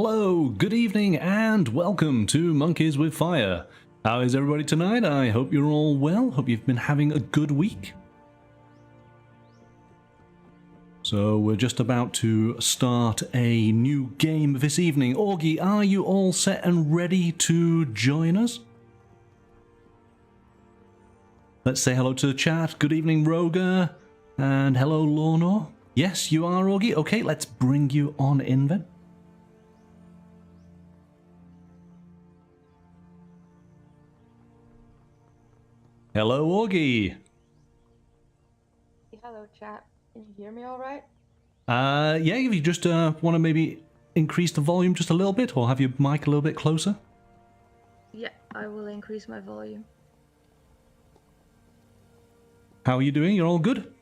Hello, good evening, and welcome to Monkeys with Fire. How is everybody tonight? I hope you're all well. Hope you've been having a good week. So we're just about to start a new game this evening. Augie, are you all set and ready to join us? Let's say hello to the chat. Good evening, Roger. And hello, Lorna. Yes, you are, Augie. Okay, let's bring you on in then. Hello, Augie. Hello, chat. Can you hear me all right? Yeah, if you just want to maybe increase the volume just a little bit, or have your mic a little bit closer. Yeah, I will increase my volume. How are you doing? You're all good?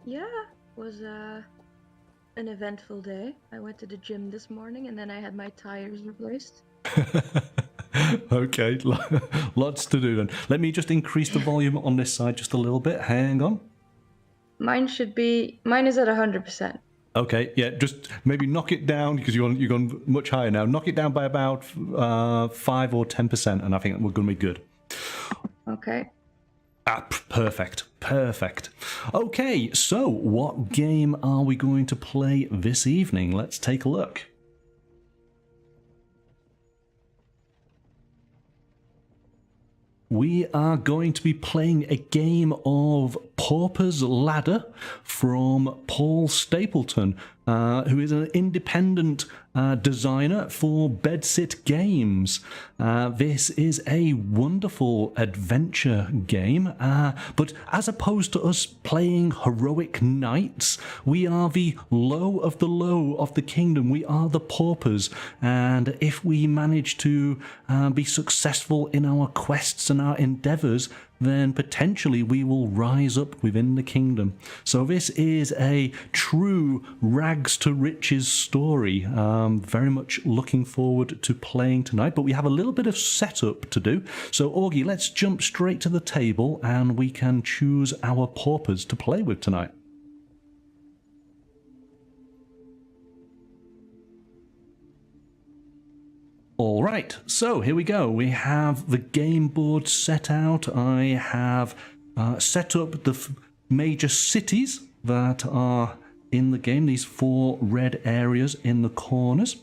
Yeah, it was an eventful day. I went to the gym this morning and then I had my tires replaced. Okay, lots to do then. Let me just increase the volume on this side just a little bit. Hang on. Mine is at 100%. Okay, yeah, just maybe knock it down because you're going much higher now. Knock it down by about 5 or 10%, and I think we're going to be good. Okay. Perfect. Okay, so what game are we going to play this evening? Let's take a look. We are going to be playing a game of Paupers Ladder from Paul Stapleton, who is an independent designer for Bedsit Games. This is a wonderful adventure game, but as opposed to us playing heroic knights, we are the low of the kingdom. We are the paupers, and if we manage to be successful in our quests and our endeavours, then potentially we will rise up within the kingdom. So this is a true rags to riches story. Very much looking forward to playing tonight, but we have a little bit of setup to do. So Augie, let's jump straight to the table and we can choose our paupers to play with tonight. All right, so here we go. We have the game board set out. I have set up the major cities that are in the game, these 4 red areas in the corners.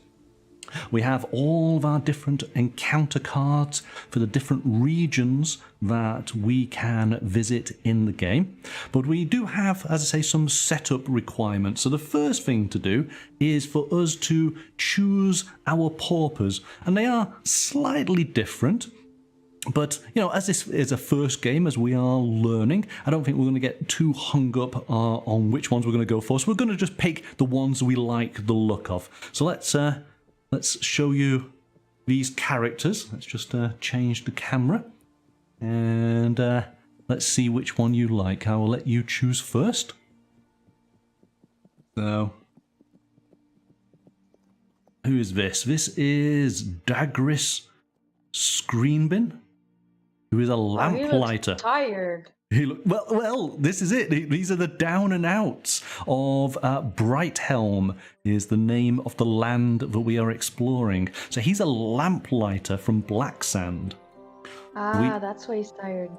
We have all of our different encounter cards for the different regions that we can visit in the game. But we do have, as I say, some setup requirements. So the first thing to do is for us to choose our paupers. And they are slightly different. But, you know, as this is a first game, as we are learning, I don't think we're going to get too hung up on which ones we're going to go for. So we're going to just pick the ones we like the look of. So let's show you these characters. Let's just change the camera. And let's see which one you like. I will let you choose first. So, who is this? This is Dagris Screenbin, who is a lamplighter. He looks tired. Well, this is it. These are the down and outs of Brighthelm is the name of the land that we are exploring. So he's a lamplighter from Black Sand. That's why he's tired.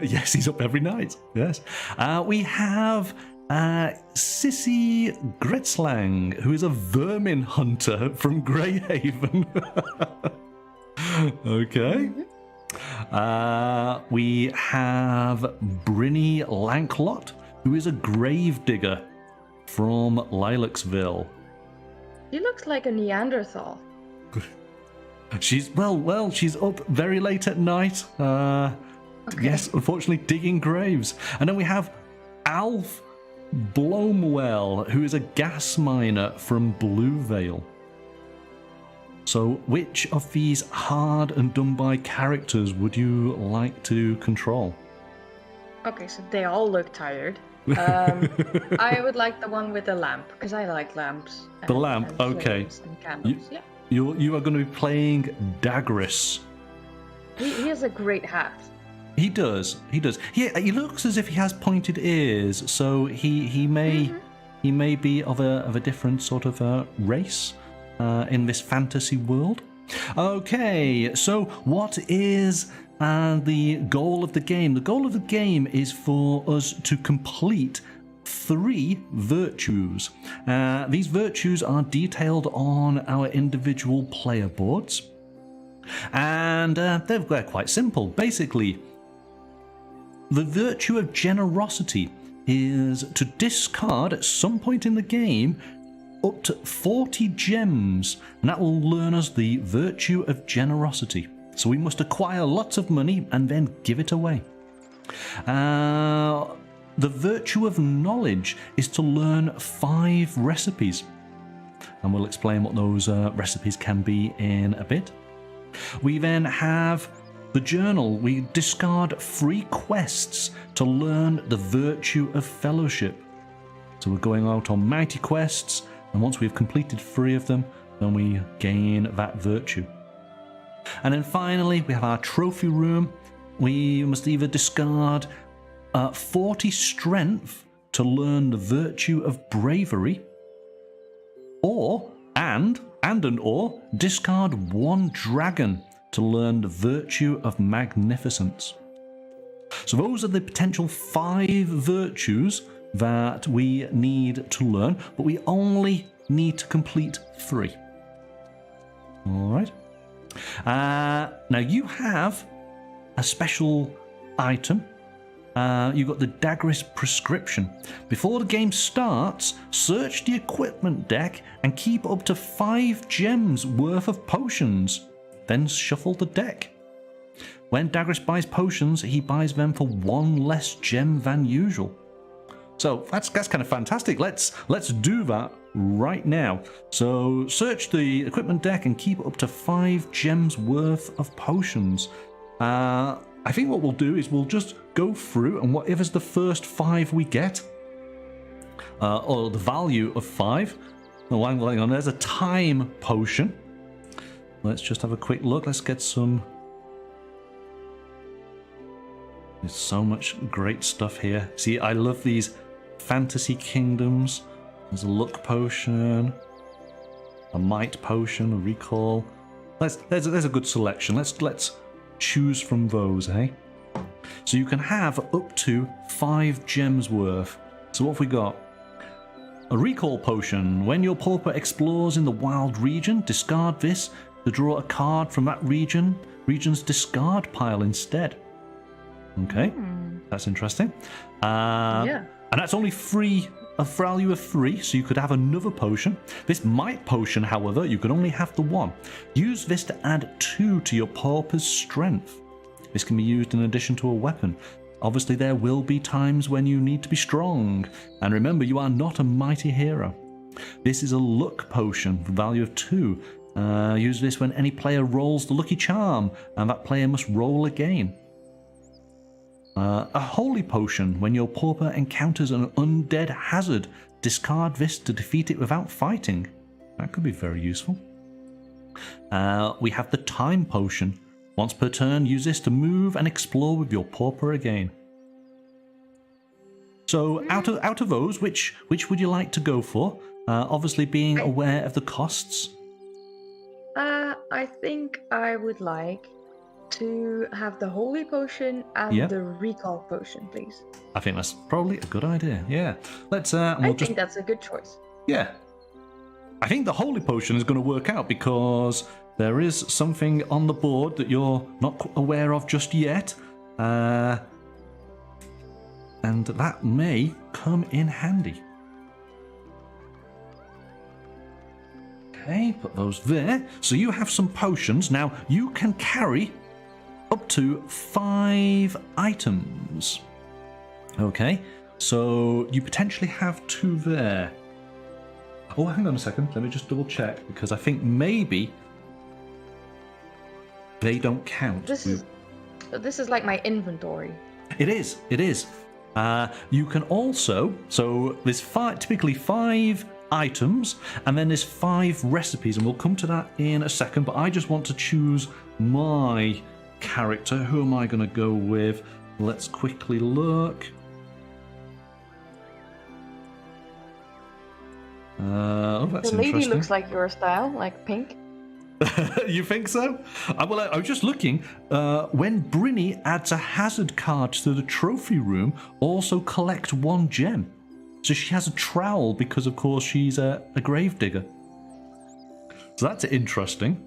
Yes, he's up every night. Yes. We have Sissy Gretzlang, who is a vermin hunter from Greyhaven. Okay. We have Brinny Lanklot, who is a grave digger from Lilacsville. She looks like a Neanderthal. She's she's up very late at night. Okay. Yes, unfortunately, digging graves. And then we have Alf Blomwell, who is a gas miner from Blue Vale. So, which of these hard and done by characters would you like to control? Okay, so they all look tired. I would like the one with the lamp, because I like lamps. The lamp, okay. And candles, yeah. You are going to be playing Dagris. He has a great hat. He does. Yeah, he looks as if he has pointed ears, so he may be of a different sort of race. in this fantasy world. Okay, so what is the goal of the game? The goal of the game is for us to complete 3 virtues. These virtues are detailed on our individual player boards, and they're quite simple. Basically, the virtue of generosity is to discard at some point in the game up to 40 gems, and that will learn us the virtue of generosity. So we must acquire lots of money and then give it away. The virtue of knowledge is to learn 5 recipes, and we'll explain what those recipes can be in a bit. We then have the journal. We discard 3 quests to learn the virtue of fellowship. So we're going out on mighty quests, and once we've completed 3 of them, then we gain that virtue. And then finally, we have our trophy room. We must either discard 40 strength to learn the virtue of bravery, or discard 1 dragon to learn the virtue of magnificence. So those are the potential 5 virtues that we need to learn, but we only need to complete 3. All right. Now you have a special item. You've got the Dagris prescription. Before the game starts, search the equipment deck and keep up to 5 gems worth of potions. Then shuffle the deck. When Dagris buys potions, he buys them for 1 less gem than usual. So that's kind of fantastic. Let's do that right now. So search the equipment deck and keep up to 5 gems worth of potions. I think what we'll do is we'll just go through, and whatever's the first 5 we get, or the value of 5. Oh, hang on, there's a time potion. Let's just have a quick look. Let's get some. There's so much great stuff here. See, I love these fantasy kingdoms. There's a luck potion, a might potion, a recall. There's a good selection. Let's choose from those, eh? So you can have up to 5 gems worth. So what have we got? A recall potion. When your pauper explores in the wild region, discard this to draw a card from that region's discard pile instead. Okay, that's interesting. Yeah. And that's only a value of 3, so you could have another potion. This might potion, however, you can only have the 1. Use this to add 2 to your pauper's strength. This can be used in addition to a weapon. Obviously, there will be times when you need to be strong. And remember, you are not a mighty hero. This is a luck potion, value of 2. Use this when any player rolls the lucky charm, and that player must roll again. A holy potion. When your pauper encounters an undead hazard, discard this to defeat it without fighting. That could be very useful. We have the time potion. Once per turn, use this to move and explore with your pauper again. So out of those, which would you like to go for? Obviously being aware of the costs. I think I would like to have the holy potion and the recall potion, please. I think that's probably a good idea. Yeah. Let's. I think that's a good choice. Yeah. I think the holy potion is going to work out because there is something on the board that you're not aware of just yet, and that may come in handy. Okay, put those there. So you have some potions. Now you can carry up to 5 items. Okay, so you potentially have 2 there. Oh, hang on a second. Let me just double check because I think maybe they don't count. This is like my inventory. It is. You can also, so there's typically 5 items, and then there's 5 recipes, and we'll come to that in a second, but I just want to choose my character. Who am I going to go with? Let's quickly look. Oh, that's The lady interesting. looks like your style, like pink. You think so? Well, I was just looking. When Brynny adds a hazard card to the trophy room, also collect 1 gem. So she has a trowel because, of course, she's a gravedigger. So that's interesting.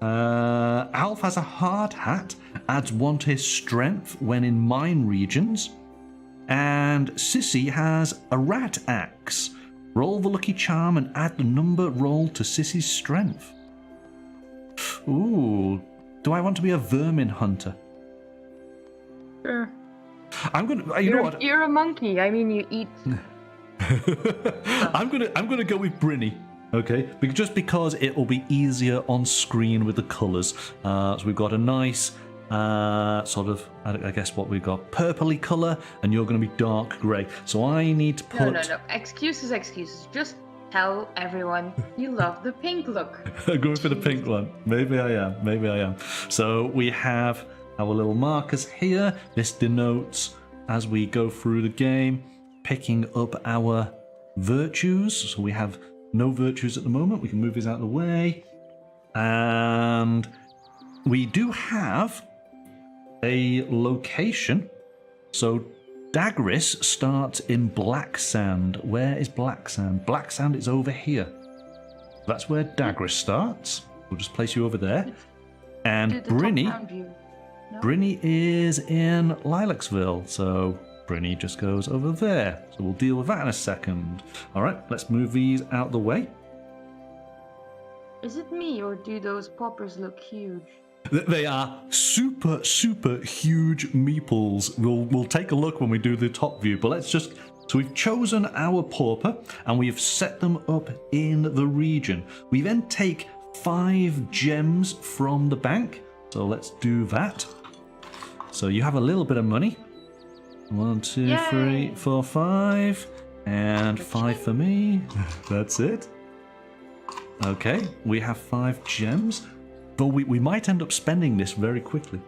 Alf has a hard hat, adds 1 to his strength when in mine regions. And Sissy has a rat axe. Roll the lucky charm and add the number rolled to Sissy's strength. Ooh, do I want to be a vermin hunter? Sure. I'm gonna. You know what? You're a monkey. I mean, you eat. I'm gonna go with Brynny. Okay, just because it will be easier on screen with the colours. So we've got a nice sort of, I guess what we've got, purpley colour, and you're going to be dark grey. So I need to put. No. Excuses. Just tell everyone you love the pink look. I'm going for the pink one. Maybe I am. So we have our little markers here. This denotes, as we go through the game, picking up our virtues. So we have no virtues at the moment. We can move these out of the way. And we do have a location. So Dagris starts in Black Sand. Where is Black Sand? Black Sand is over here. That's where Dagris starts. We'll just place you over there. And Brynny is in Lilacsville. So Brynny just goes over there. So we'll deal with that in a second. All right, let's move these out the way. Is it me, or do those poppers look huge? They are super, super huge meeples. We'll take a look when we do the top view, but let's just... So we've chosen our pauper, and we've set them up in the region. We then take 5 gems from the bank. So let's do that. So you have a little bit of money. 1, 2, Yay! 3, 4, 5. And 5 for me. That's it. Okay, we have 5 gems. But we might end up spending this very quickly.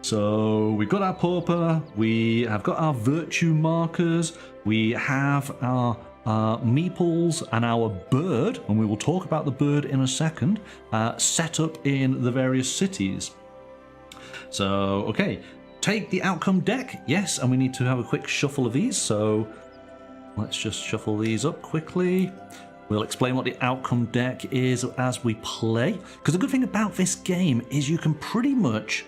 So we've got our pauper, we have got our virtue markers, we have our meeples and our bird, and we will talk about the bird in a second, set up in the various cities. So, okay, take the outcome deck, yes, and we need to have a quick shuffle of these, so let's just shuffle these up quickly. We'll explain what the outcome deck is as we play. Because the good thing about this game is you can pretty much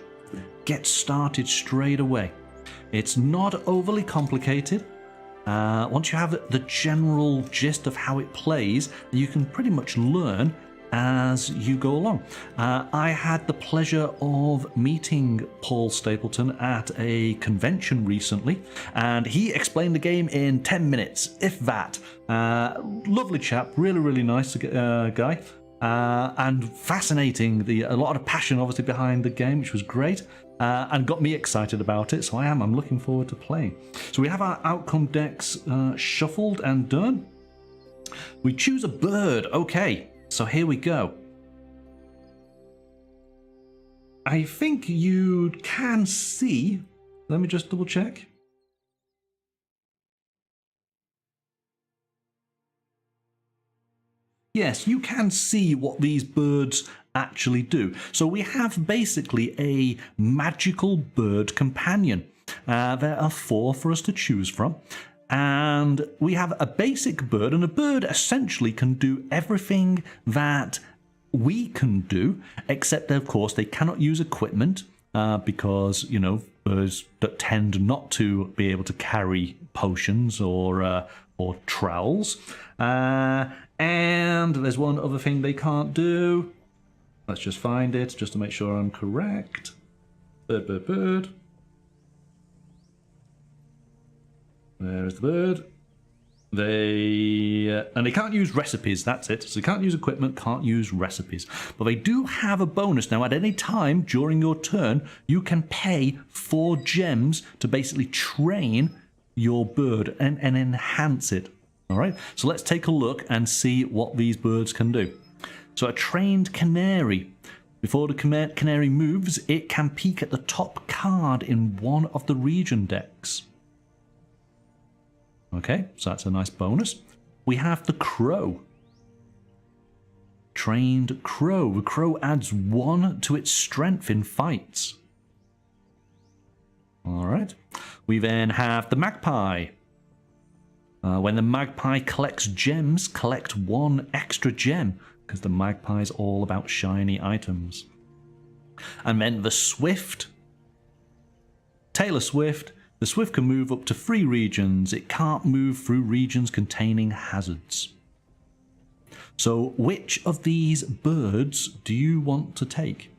get started straight away. It's not overly complicated. Once you have the general gist of how it plays, you can pretty much learn as you go along. I had the pleasure of meeting Paul Stapleton at a convention recently, and he explained the game in 10 minutes, if that. Lovely chap, really nice guy, and fascinating. A lot of passion obviously behind the game, which was great, and got me excited about it, so I'm looking forward to playing. So we have our outcome decks shuffled and done. We choose a bird, okay. So here we go. I think you can see, let me just double check. Yes, you can see what these birds actually do. So we have basically a magical bird companion. There are 4 for us to choose from. And we have a basic bird, and a bird essentially can do everything that we can do, except of course they cannot use equipment because, you know, birds that tend not to be able to carry potions or trowels. And there's one other thing they can't do. Let's just find it, just to make sure I'm correct. Bird. There is the bird. They can't use recipes, that's it. So they can't use equipment, can't use recipes. But they do have a bonus. Now, at any time during your turn, you can pay 4 gems to basically train your bird and enhance it. All right, so let's take a look and see what these birds can do. So a trained canary. Before the canary moves, it can peek at the top card in one of the region decks. Okay, so that's a nice bonus. We have the crow. trained crow. The crow adds 1 to its strength in fights. Alright. We then have the magpie. When the magpie collects gems, collect 1 extra gem, because the magpie is all about shiny items. And then the swift. Tailor swift. The swift can move up to 3 regions. It can't move through regions containing hazards. So which of these birds do you want to take?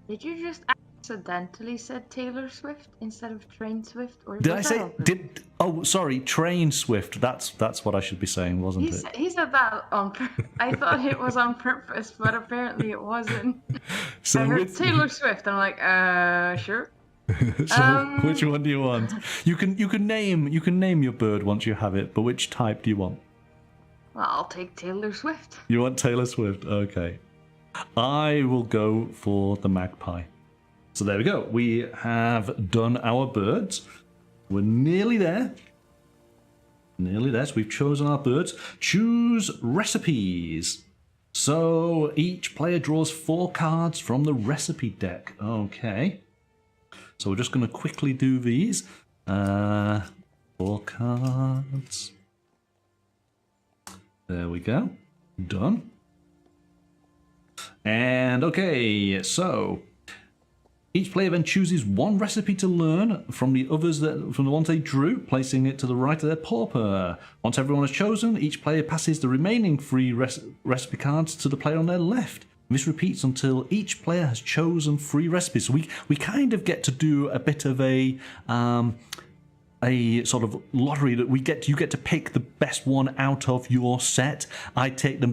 Did you just accidentally said Taylor Swift instead of Train Swift? Or Did I say oh, sorry, train swift. That's what I should be saying, wasn't it? He said that on purpose. I thought it was on purpose, but apparently it wasn't. So I heard Taylor Swift, and I'm like, sure. So which one do you want? You can name your bird once you have it, but which type do you want? Well, I'll take Taylor Swift. You want Taylor Swift? Okay. I will go for the magpie. So there we go. We have done our birds. We're nearly there. Nearly there. So we've chosen our birds. Choose recipes. So each player draws 4 cards from the recipe deck. Okay. So we're just going to quickly do these. 4 cards. There we go. Done. And okay, so each player then chooses 1 recipe to learn from the ones they drew, placing it to the right of their pauper. Once everyone has chosen, each player passes the remaining 3 recipe cards to the player on their left. This repeats until each player has chosen 3 recipes. So we kind of get to do a bit of a sort of lottery that you get to pick the best one out of your set. I take the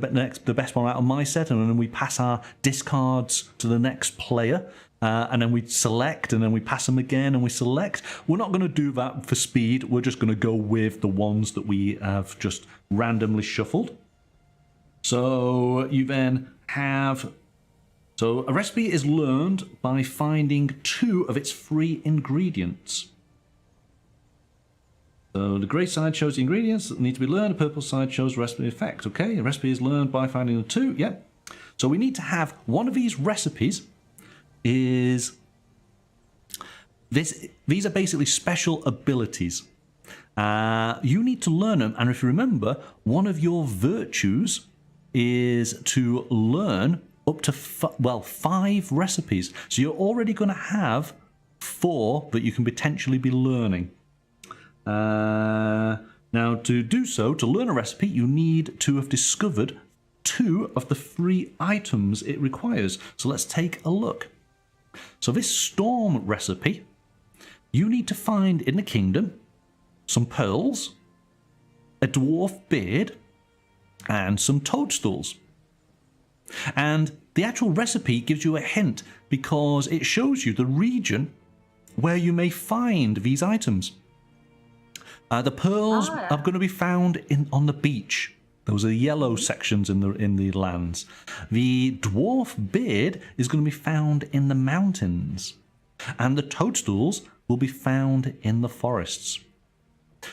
best one out of my set, and then we pass our discards to the next player. And then we select, and then we pass them again, and we select. We're not going to do that for speed. We're just going to go with the ones that we have just randomly shuffled. So you then have... So a recipe is learned by finding 2 of its 3 ingredients. So the grey side shows the ingredients that need to be learned. The purple side shows recipe effect. Okay, the recipe is learned by finding the 2. Yep. So we need to have one of these recipes is... These are basically special abilities. You need to learn them. And if you remember, one of your virtues is to learn up to 5 recipes. So you're already going to have 4 that you can potentially be learning. Now, to do so, to learn a recipe, you need to have discovered 2 of the 3 items it requires. So let's take a look. So this storm recipe, you need to find in the kingdom some pearls, a dwarf beard, and some toadstools. And the actual recipe gives you a hint because it shows you the region where you may find these items. The pearls are going to be found on the beach. Those are the yellow sections in the lands. The dwarf beard is going to be found in the mountains, and the toadstools will be found in the forests.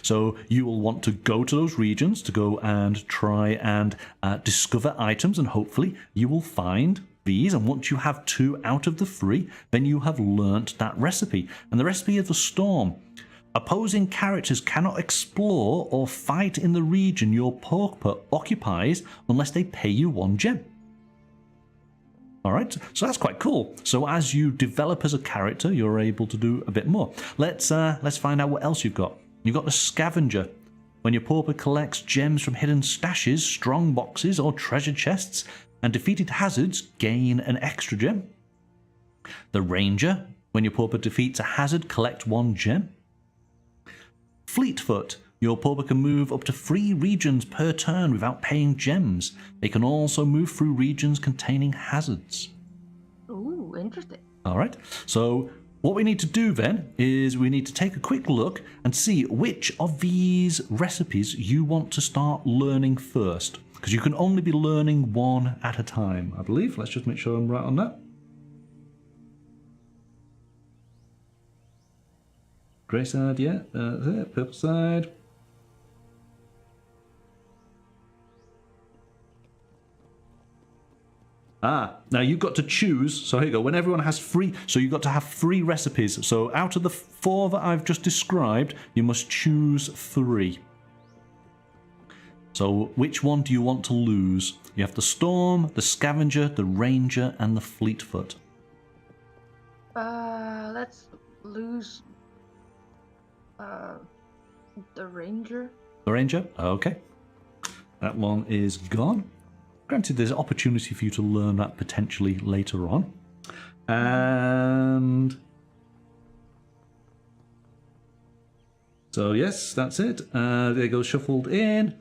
So you will want to go to those regions to go and try and discover items, and hopefully you will find these. And once you have 2 out of the 3, then you have learnt that recipe. And the recipe of the storm. Opposing characters cannot explore or fight in the region your pauper occupies unless they pay you 1 gem. Alright, so that's quite cool. So as you develop as a character, you're able to do a bit more. Let's find out what else you've got. You've got the scavenger. When your pauper collects gems from hidden stashes, strong boxes, or treasure chests, and defeated hazards, gain an extra gem. The ranger. When your pauper defeats a hazard, collect 1 gem. Fleetfoot. Your pauper can move up to 3 regions per turn without paying gems. They can also move through regions containing hazards. Ooh, interesting. All right. So what we need to do then is we need to take a quick look and see which of these recipes you want to start learning first. Because you can only be learning 1 at a time, I believe. Let's just make sure I'm right on that. Grey side, yeah. Purple side. Now you've got to choose. So here you go. When everyone has free, so you've got to have 3 recipes. So out of the 4 that I've just described, you must choose 3. So which one do you want to lose? You have the Storm, the Scavenger, the Ranger, and the Fleetfoot. Let's lose the Ranger. The Ranger? Okay. That one is gone. Granted, there's opportunity for you to learn that potentially later on. And so yes, that's it. There goes shuffled in.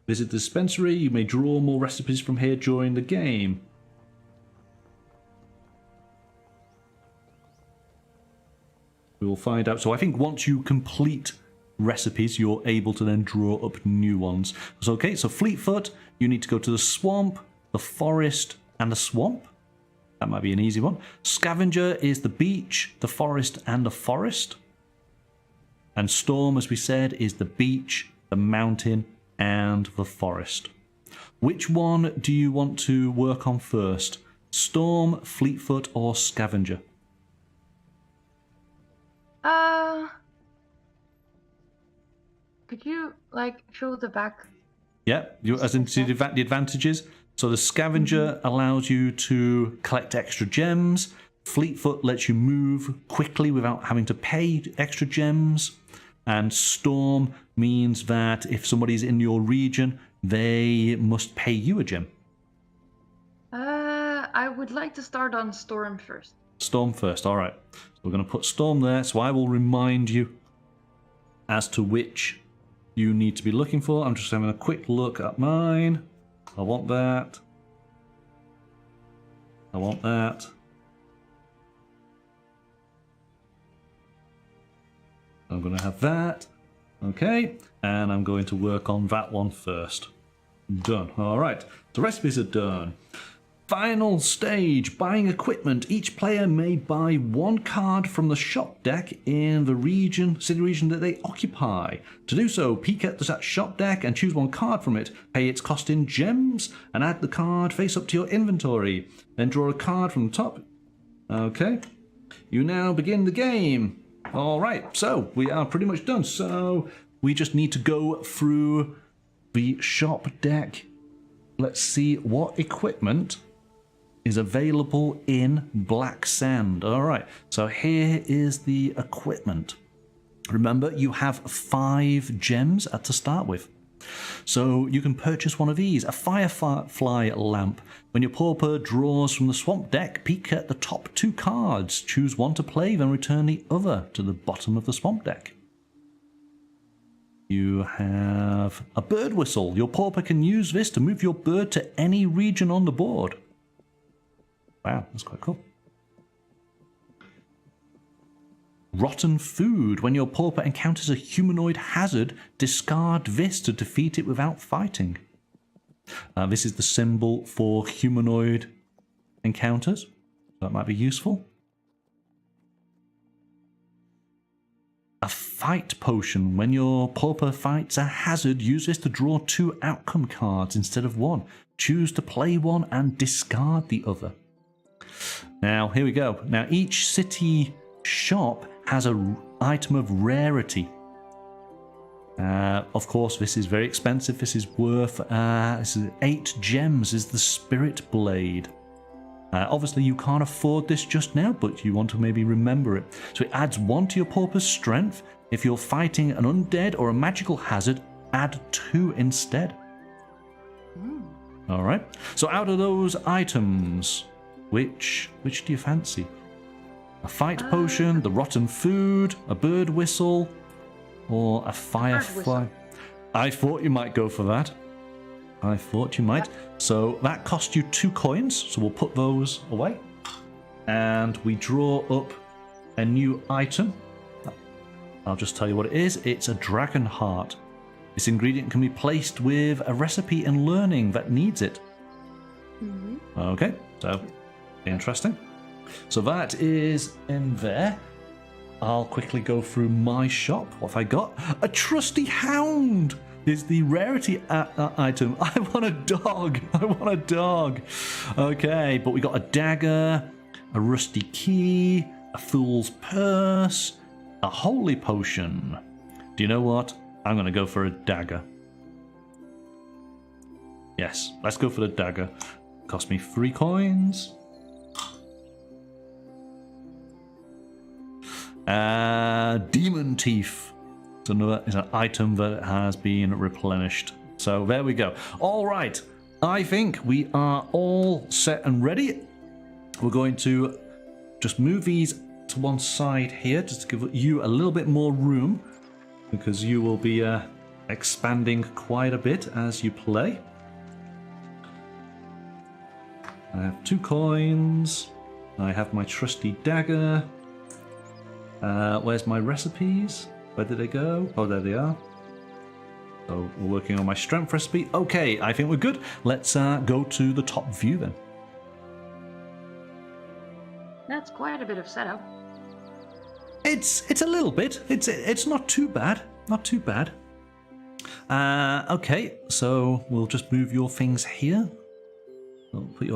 Visit the dispensary. You may draw more recipes from here during the game. We will find out. So I think once you complete recipes, you're able to then draw up new ones. So okay, so Fleetfoot, you need to go to the swamp, the forest, and the swamp. That might be an easy one. Scavenger is the beach, the forest, and the forest. And Storm, as we said, is the beach, the mountain, and the forest. Which one do you want to work on first? Storm, Fleetfoot, or Scavenger? Could you show the back? Yeah, as in see the advantages. So the Scavenger allows you to collect extra gems. Fleetfoot lets you move quickly without having to pay extra gems. And Storm means that if somebody's in your region, they must pay you a gem. I would like to start on Storm first. Storm first, all right. So we're going to put Storm there, so I will remind you as to which you need to be looking for. I'm just having a quick look at mine. I want that. I want that. I'm going to have that. Okay, and I'm going to work on that one first. Done. All right, the recipes are done. Final stage, buying equipment. Each player may buy 1 card from the shop deck in the city region that they occupy. To do so, peek at that shop deck and choose 1 card from it. Pay its cost in gems and add the card face up to your inventory. Then draw a card from the top. Okay, you now begin the game. All right, so we are pretty much done. So we just need to go through the shop deck. Let's see what equipment is available in Black Sand. All right, so here is the equipment. Remember, you have 5 gems to start with. So you can purchase one of these, a firefly lamp. When your Pauper draws from the swamp deck, peek at the top 2 cards. Choose one to play, then return the other to the bottom of the swamp deck. You have a bird whistle. Your Pauper can use this to move your bird to any region on the board. Wow, that's quite cool. Rotten food. When your Pauper encounters a humanoid hazard, discard this to defeat it without fighting. This is the symbol for humanoid encounters. That might be useful. A fight potion. When your Pauper fights a hazard, use this to draw 2 outcome cards instead of 1. Choose to play one and discard the other. Now, here we go. Now, each city shop has an item of rarity. Of course, this is very expensive. This is worth 8 gems is the Spirit Blade. Obviously, you can't afford this just now, but you want to maybe remember it. So it adds 1 to your Pauper's strength. If you're fighting an undead or a magical hazard, add 2 instead. All right. So out of those items, which do you fancy? A fight potion, the rotten food, a bird whistle, or a firefly? I thought you might go for that. I thought you might. So that cost you 2 coins, so we'll put those away. And we draw up a new item. I'll just tell you what it is. It's a dragon heart. This ingredient can be placed with a recipe in learning that needs it. Okay, so interesting. So that is in there. I'll quickly go through my shop. What have I got? A trusty hound! is the rarity item. I want a dog. I want a dog. Okay, but we got a dagger, a rusty key, a fool's purse, a holy potion. Do you know what? I'm going to go for a dagger. Yes, let's go for the dagger. Cost me 3 coins. Demon teeth. So another is an item that has been replenished. So there we go. All right, I think we are all set and ready. We're going to just move these to one side here, just to give you a little bit more room, because you will be expanding quite a bit as you play. I have 2 coins. I have my trusty dagger. Where's my recipes? Where did they go? Oh, there they are. So we're working on my strength recipe. Okay, I think we're good. Let's go to the top view then. That's quite a bit of setup. It's a little bit. It's not too bad. Not too bad. Okay, so we'll just move your things here. We'll put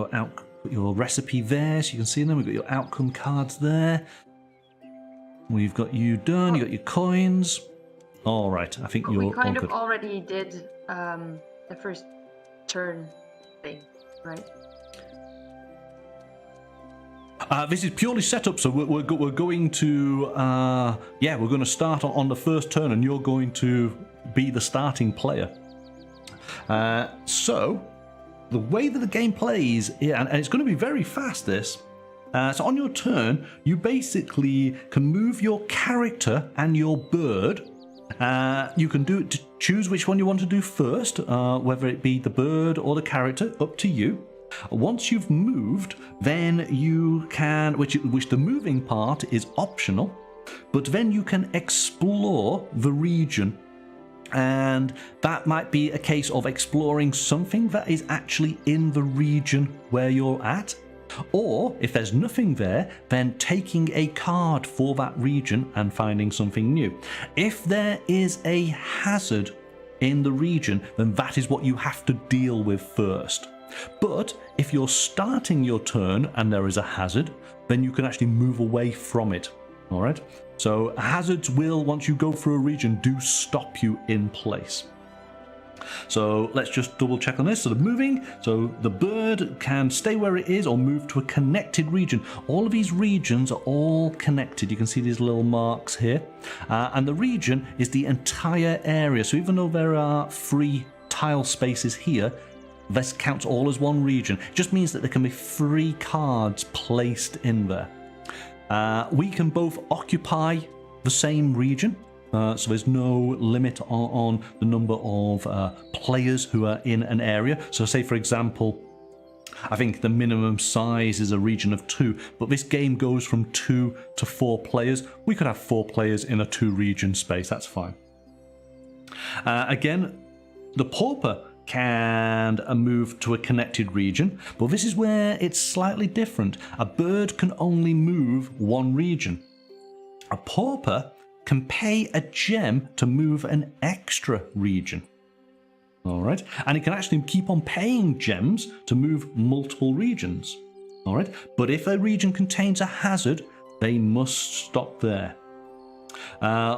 your recipe there, so you can see them. We've got your outcome cards there. We've got you done. You got your coins. All right, I think you're all good. We kind of already did the first turn thing, right? This is purely set up, so we're going to we're going to start on the first turn, and you're going to be the starting player. So the way that the game plays, and it's going to be very fast. This. So on your turn, you basically can move your character and your bird. You can do it to choose which one you want to do first, whether it be the bird or the character, up to you. Once you've moved, then you can, which the moving part is optional, but then you can explore the region. And that might be a case of exploring something that is actually in the region where you're at. Or, if there's nothing there, then taking a card for that region and finding something new. If there is a hazard in the region, then that is what you have to deal with first. But if you're starting your turn and there is a hazard, then you can actually move away from it. All right? So hazards will, once you go through a region, do stop you in place. So let's just double check on this. So the moving, so the bird can stay where it is or move to a connected region. All of these regions are all connected. You can see these little marks here. And the region is the entire area. So even though there are 3 tile spaces here, this counts all as one region. It just means that there can be 3 cards placed in there. We can both occupy the same region. So there's no limit on the number of players who are in an area. So say, for example, I think the minimum size is a region of 2, but this game goes from 2 to 4 players. We could have 4 players in a 2-region space. That's fine. Again, the Pauper can move to a connected region, but this is where it's slightly different. A bird can only move 1 region. A Pauper can pay a gem to move an extra region. All right, and it can actually keep on paying gems to move multiple regions. All right, but if a region contains a hazard, they must stop there.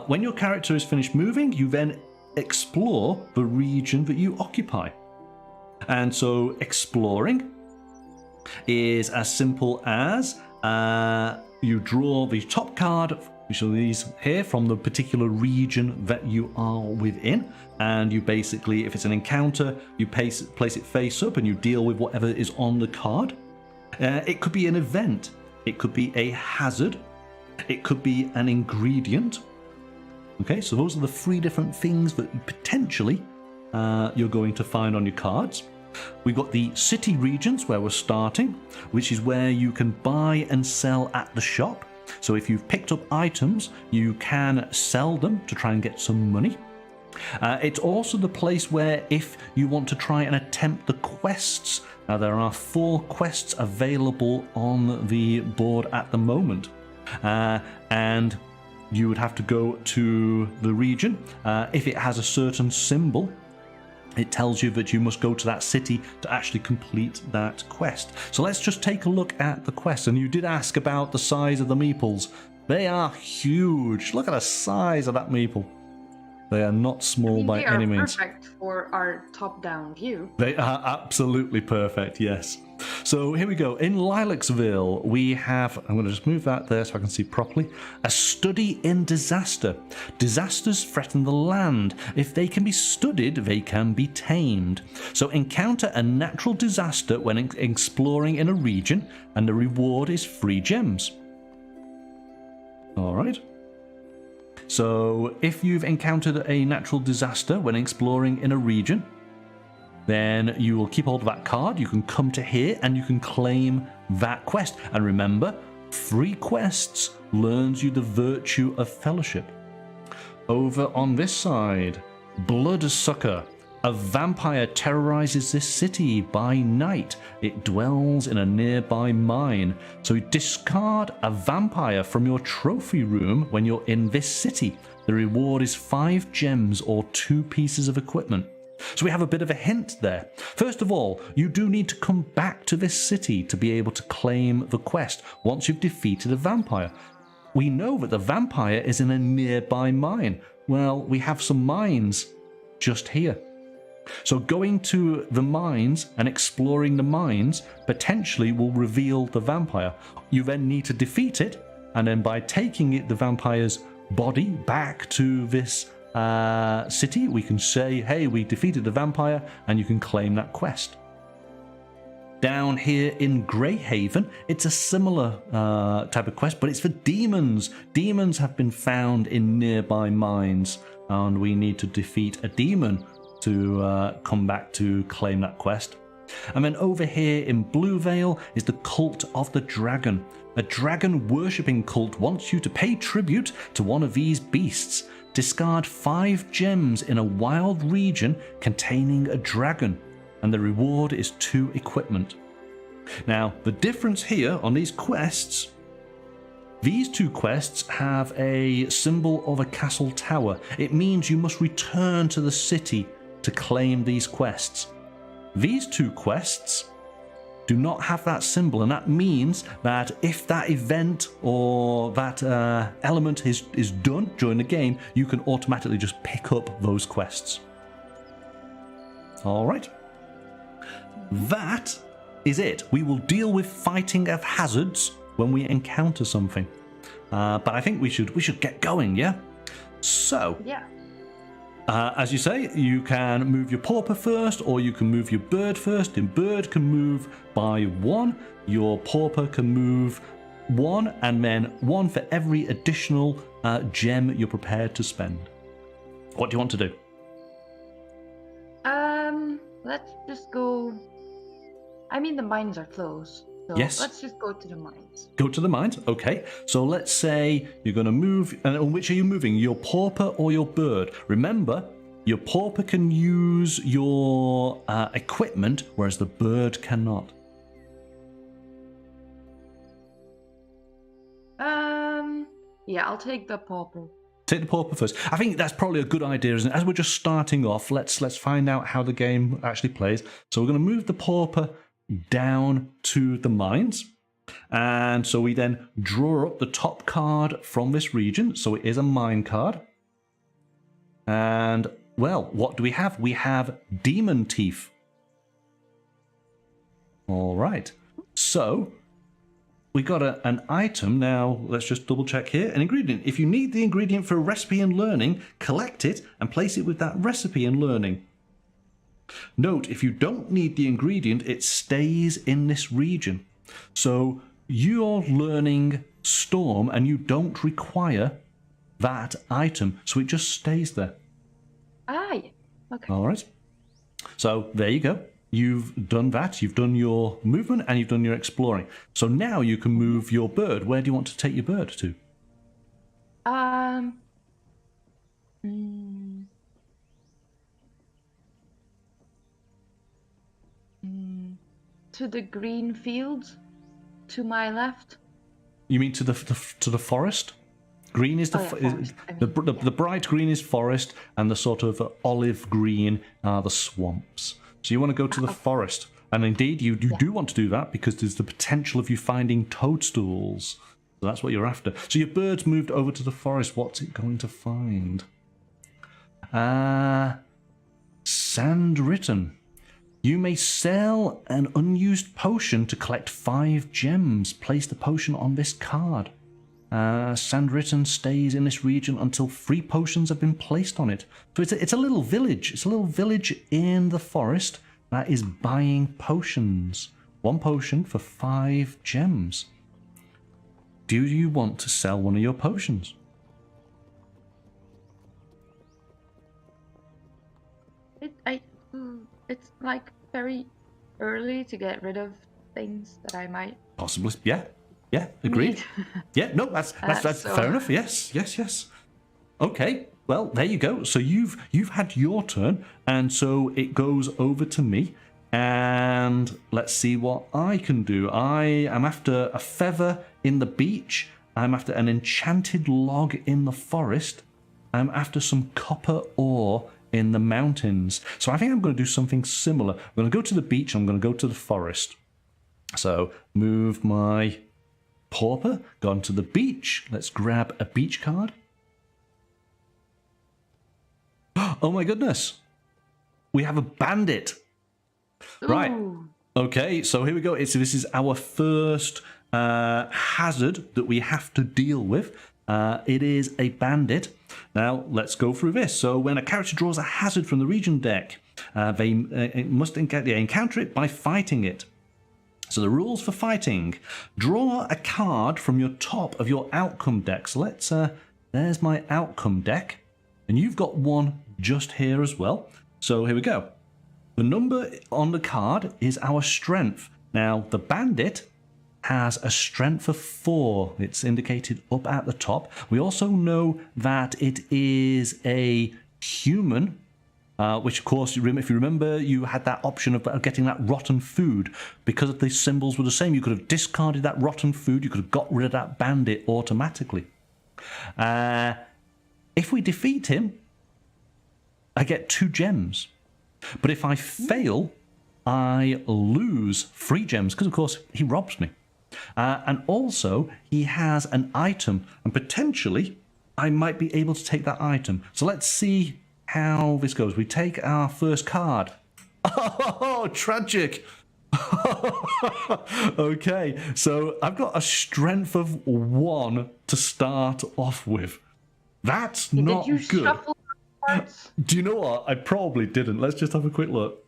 When your character is finished moving, you then explore the region that you occupy. And so exploring is as simple as you draw the top card, which are these here, from the particular region that you are within, and you basically, if it's an encounter, you place it face up and you deal with whatever is on the card. It could be an event, it could be a hazard, it could be an ingredient. Okay, so those are the 3 different things that potentially you're going to find on your cards. We've got the city regions where we're starting, which is where you can buy and sell at the shop. So if you've picked up items, you can sell them to try and get some money. It's also the place where if you want to try and attempt the quests, now there are 4 quests available on the board at the moment. And you would have to go to the region. If it has a certain symbol, it tells you that you must go to that city to actually complete that quest. So let's just take a look at the quest. And you did ask about the size of the meeples. They are huge. Look at the size of that meeple. They are not small by any means. They are perfect for our top-down view. They are absolutely perfect, yes. So here we go. In Lilacsville, we have, I'm going to just move that there so I can see properly, a study in disaster. Disasters threaten the land. If they can be studied, they can be tamed. So encounter a natural disaster when exploring in a region, and the reward is 3 gems. All right. So if you've encountered a natural disaster when exploring in a region, then you will keep hold of that card. You can come to here and you can claim that quest. And remember, 3 quests learns you the virtue of fellowship. Over on this side, Bloodsucker. A vampire terrorizes this city by night. It dwells in a nearby mine. So discard a vampire from your trophy room when you're in this city. The reward is 5 gems or 2 pieces of equipment. So we have a bit of a hint there. First of all, you do need to come back to this city to be able to claim the quest once you've defeated a vampire. We know that the vampire is in a nearby mine. Well, we have some mines just here. So going to the mines and exploring the mines potentially will reveal the vampire. You then need to defeat it, and then by taking the vampire's body back to this city, we can say, hey, we defeated the vampire, and you can claim that quest. Down here in Greyhaven, it's a similar type of quest, but it's for demons. Demons have been found in nearby mines, and we need to defeat a demon to come back to claim that quest. And then over here in Bluevale is the Cult of the Dragon. A dragon worshipping cult wants you to pay tribute to one of these beasts. Discard 5 gems in a wild region containing a dragon, and the reward is 2 equipment. Now, the difference here on these quests, these 2 quests have a symbol of a castle tower. It means you must return to the city to claim these quests. These 2 quests do not have that symbol, and that means that if that event or that element is done during the game, you can automatically just pick up those quests. All right. That is it. We will deal with fighting of hazards when we encounter something. But I think we should get going, yeah? So, yeah. As you say, you can move your pauper first, or you can move your bird first. Your bird can move by 1. Your pauper can move 1, and then 1 for every additional gem you're prepared to spend. What do you want to do? Let's just go. I mean, the mines are closed. So yes. Let's just go to the mines. Go to the mines? Okay. So let's say you're going to move. And which are you moving? Your pauper or your bird? Remember, your pauper can use your equipment, whereas the bird cannot. Yeah, I'll take the pauper. Take the pauper first. I think that's probably a good idea, isn't it? As we're just starting off, let's find out how the game actually plays. So we're going to move the pauper down to the mines, and so we then draw up the top card from this region. So it is a mine card, and well, what do we have? We have demon teeth. All right, so we got an item. Now let's just double check here. An ingredient. If you need the ingredient for a recipe and learning, collect it and place it with that recipe and learning. Note, if you don't need the ingredient, it stays in this region. So you're learning Storm and you don't require that item, so it just stays there. Ah, yeah. Okay. All right. So there you go. You've done that. You've done your movement and you've done your exploring. So now you can move your bird. Where do you want to take your bird to? To the green fields to my left. You mean to the forest? Green is the forest. the bright green is forest, and the sort of olive green are the swamps. So you want to go to the forest, and indeed you do want to do that because there's the potential of you finding toadstools. So that's what you're after. So your bird's moved over to the forest. What's it going to find? Sandwritten. You may sell an unused potion to collect 5 gems. Place the potion on this card. Sandwritten stays in this region until 3 potions have been placed on it. So it's a little village. It's a little village in the forest that is buying potions. 1 potion for 5 gems. Do you want to sell one of your potions? It's like very early to get rid of things that I might possibly. Yeah, agreed. Yeah, no, that's fair enough. Yes. Okay, well there you go. So you've had your turn, and so it goes over to me. And let's see what I can do. I am after a feather in the beach. I'm after an enchanted log in the forest. I'm after some copper ore in the mountains. So I think I'm going to do something similar. I'm going to go to the beach. I'm going to go to the forest. So move my pauper, gone to the beach. Let's grab a beach card. Oh my goodness. We have a bandit. Right. Ooh. Okay, so here we go. This is our first hazard that we have to deal with. It is a bandit. Now, let's go through this. So when a character draws a hazard from the region deck, they must encounter it by fighting it. So the rules for fighting: draw a card from your top of your outcome deck. So there's my outcome deck. And you've got one just here as well. So here we go. The number on the card is our strength. Now, the bandit has a strength of 4. It's indicated up at the top. We also know that it is a human, which, of course, if you remember, you had that option of getting that rotten food. Because the symbols were the same, you could have discarded that rotten food. You could have got rid of that bandit automatically. If we defeat him, I get 2 gems. But if I fail, I lose 3 gems because, of course, he robs me. And also, he has an item, and potentially, I might be able to take that item. So let's see how this goes. We take our first card. Oh, tragic. Okay, so I've got a strength of 1 to start off with. That's not Did you good. shuffle the cards? Do you know what? I probably didn't. Let's just have a quick look.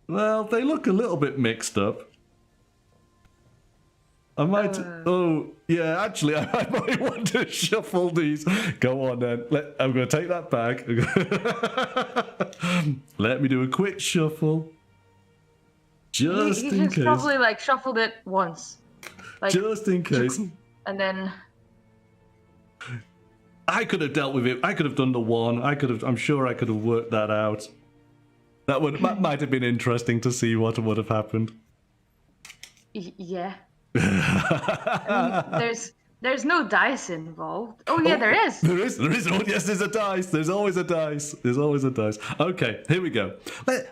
Well, they look a little bit mixed up. I might... oh, yeah, actually, I might want to shuffle these. Go on, then. I'm going to take that back. Let me do a quick shuffle. Just in case. He's probably, like, shuffled it once. Like, just in case. And then... I could have dealt with it. I could have done the 1. I'm sure I could have worked that out. That might have been interesting to see what would have happened. Yeah. I mean, there's no dice involved. Oh yeah, there is. There is. Oh yes, there's a dice. There's always a dice. Okay, here we go.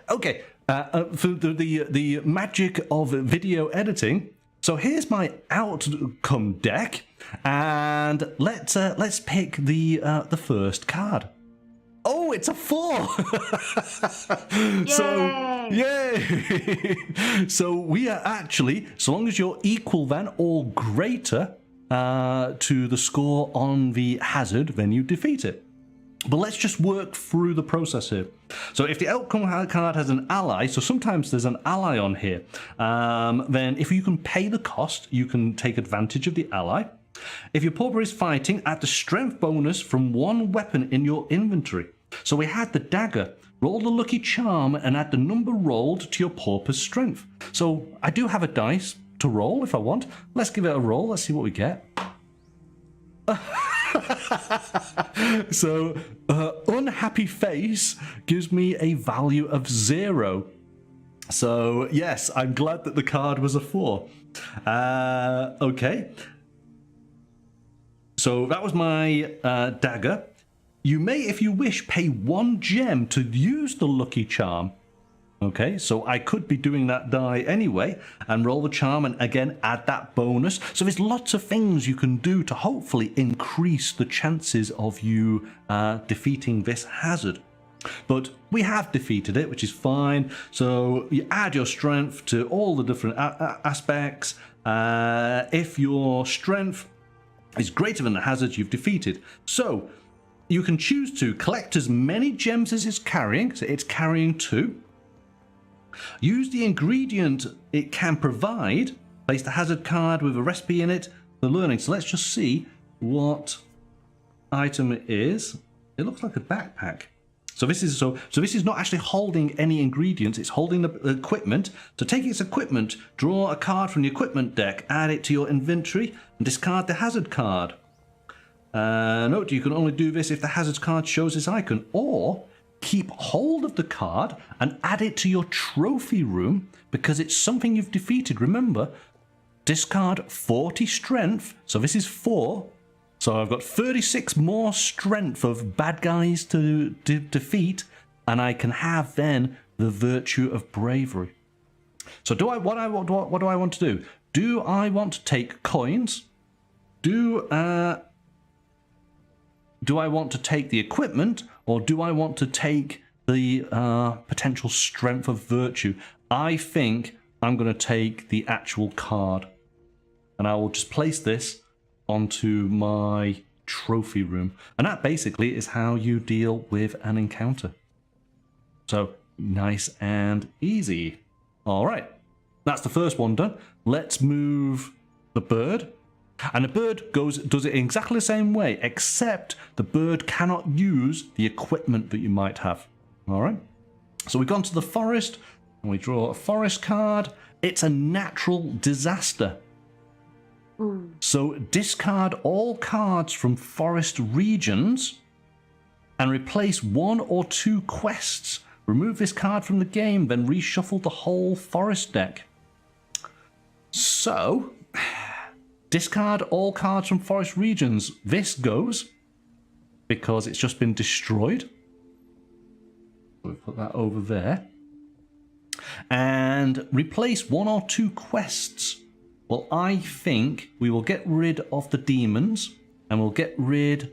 Okay, for the magic of video editing. So here's my outcome deck, and let's pick the first card. Oh, it's a 4. So, yay! So we are actually, so long as you're equal then or greater to the score on the hazard, then you defeat it. But let's just work through the process here. So if the outcome card has an ally, so sometimes there's an ally on here, then if you can pay the cost, you can take advantage of the ally. If your pauper is fighting, add the strength bonus from 1 weapon in your inventory. So we had the dagger. Roll the lucky charm and add the number rolled to your pauper's strength. So I do have a dice to roll if I want. Let's give it a roll. Let's see what we get. So unhappy face gives me a value of 0. So yes, I'm glad that the card was a 4. Okay. So that was my dagger. You may, if you wish, pay 1 gem to use the lucky charm. Okay, so I could be doing that die anyway and roll the charm and again add that bonus. So there's lots of things you can do to hopefully increase the chances of you defeating this hazard. But we have defeated it, which is fine. So you add your strength to all the different aspects. If your strength is greater than the hazard you've defeated. So you can choose to collect as many gems as it's carrying. So it's carrying 2. Use the ingredient it can provide. Place the hazard card with a recipe in it for learning. So let's just see what item it is. It looks like a backpack. So this is this is not actually holding any ingredients. It's holding the equipment. So take its equipment, draw a card from the equipment deck, add it to your inventory, and discard the hazard card. Note you can only do this if the hazard card shows this icon, or keep hold of the card and add it to your trophy room because it's something you've defeated. Remember, discard 40 strength. So this is 4. So I've got 36 more strength of bad guys to defeat, and I can have then the virtue of bravery. So what do I want to do? Do I want to take coins? Do I want to take the equipment, or do I want to take the potential strength of virtue? I think I'm going to take the actual card, and I will just place this onto my trophy room. And that basically is how you deal with an encounter. So nice and easy. All right, that's the first one done. Let's move the bird. And the bird does it in exactly the same way, except the bird cannot use the equipment that you might have. All right. So we've gone to the forest and we draw a forest card. It's a natural disaster. Ooh. So discard all cards from forest regions and replace 1 or 2 quests. Remove this card from the game, then reshuffle the whole forest deck. So discard all cards from forest regions. This goes because it's just been destroyed. We'll put that over there. And replace 1 or 2 quests. Well, I think we will get rid of the demons and we'll get rid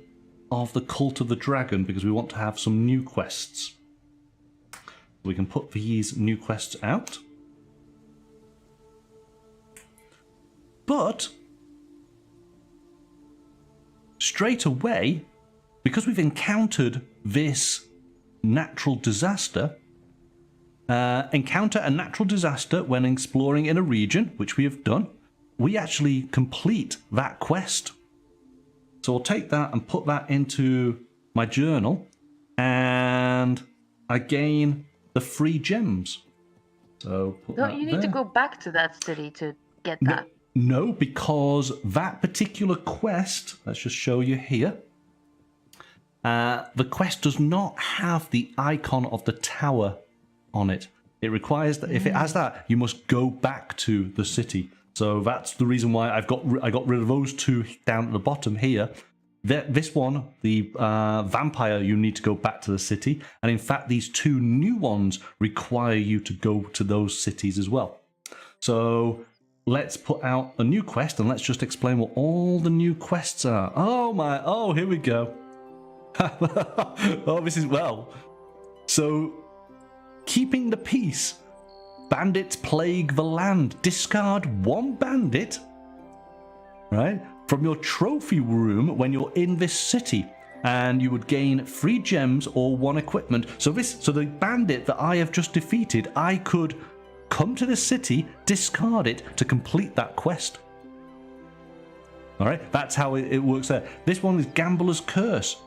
of the Cult of the Dragon because we want to have some new quests. We can put these new quests out. But straight away, because we've encountered this natural disaster, encounter a natural disaster when exploring in a region, which we have done, we actually complete that quest. So I'll take that and put that into my journal, and I gain the free gems. So Don't you need to go back to that city to get that? No, because that particular quest, let's just show you here. The quest does not have the icon of the tower on it. It requires that if it has that, you must go back to the city. So that's the reason why I got rid of those 2 down at the bottom here. This one, the vampire, you need to go back to the city. And in fact, these 2 new ones require you to go to those cities as well. So let's put out a new quest and let's just explain what all the new quests are. Oh, here we go. Oh, this is well. So, keeping the peace. Bandits plague the land. Discard 1 bandit, right, from your trophy room when you're in this city, and you would gain 3 gems or 1 equipment. So the bandit that I have just defeated, I could come to the city, discard it to complete that quest. All right, that's how it works there. This one is Gambler's Curse.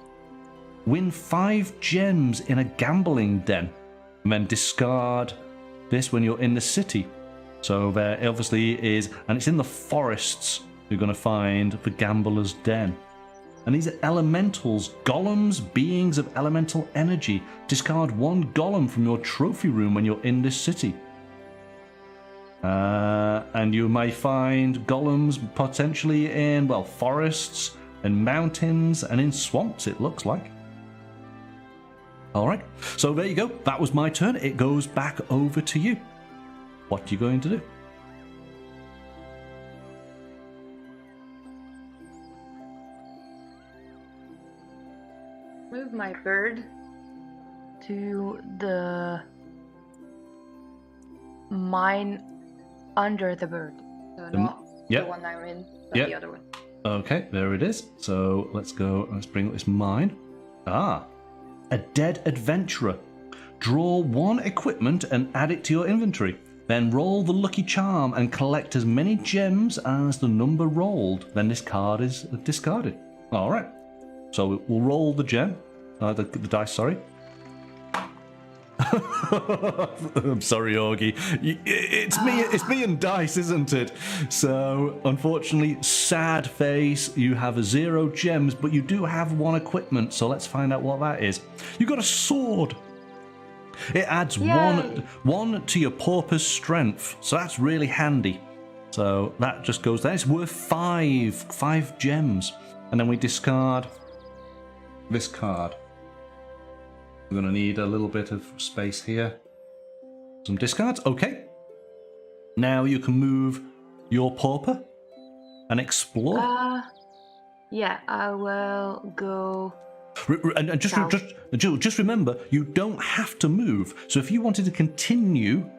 Win 5 gems in a gambling den, and then discard this when you're in the city. So there obviously is, and it's in the forests you're going to find the Gambler's Den. And these are elementals, golems, beings of elemental energy. Discard 1 golem from your trophy room when you're in this city. And you may find golems potentially in, well, forests, in mountains and in swamps, it looks like. All right, so there you go. That was my turn. It goes back over to you. What are you going to do? Move my bird to the mine under the bird. So not the one I'm in, but the other one. Okay, there it is. So let's go. Let's bring up this mine. Ah, a dead adventurer. Draw one equipment and add it to your inventory. Then roll the lucky charm and collect as many gems as the number rolled. Then this card is discarded. All right. So we'll roll the gem, the dice. Sorry. I'm sorry, Augie. It's me and dice, isn't it? So, unfortunately, sad face. You have 0 gems, but you do have 1 equipment. So let's find out what that is. You got a sword. It adds one to your Pauper's strength, so that's really handy. So that just goes there. It's worth 5 gems, and then we discard this card. We're going to need a little bit of space here. Some discards. Okay. Now you can move your Pauper and explore. Yeah, I will go. And just remember, you don't have to move. So if you wanted to continue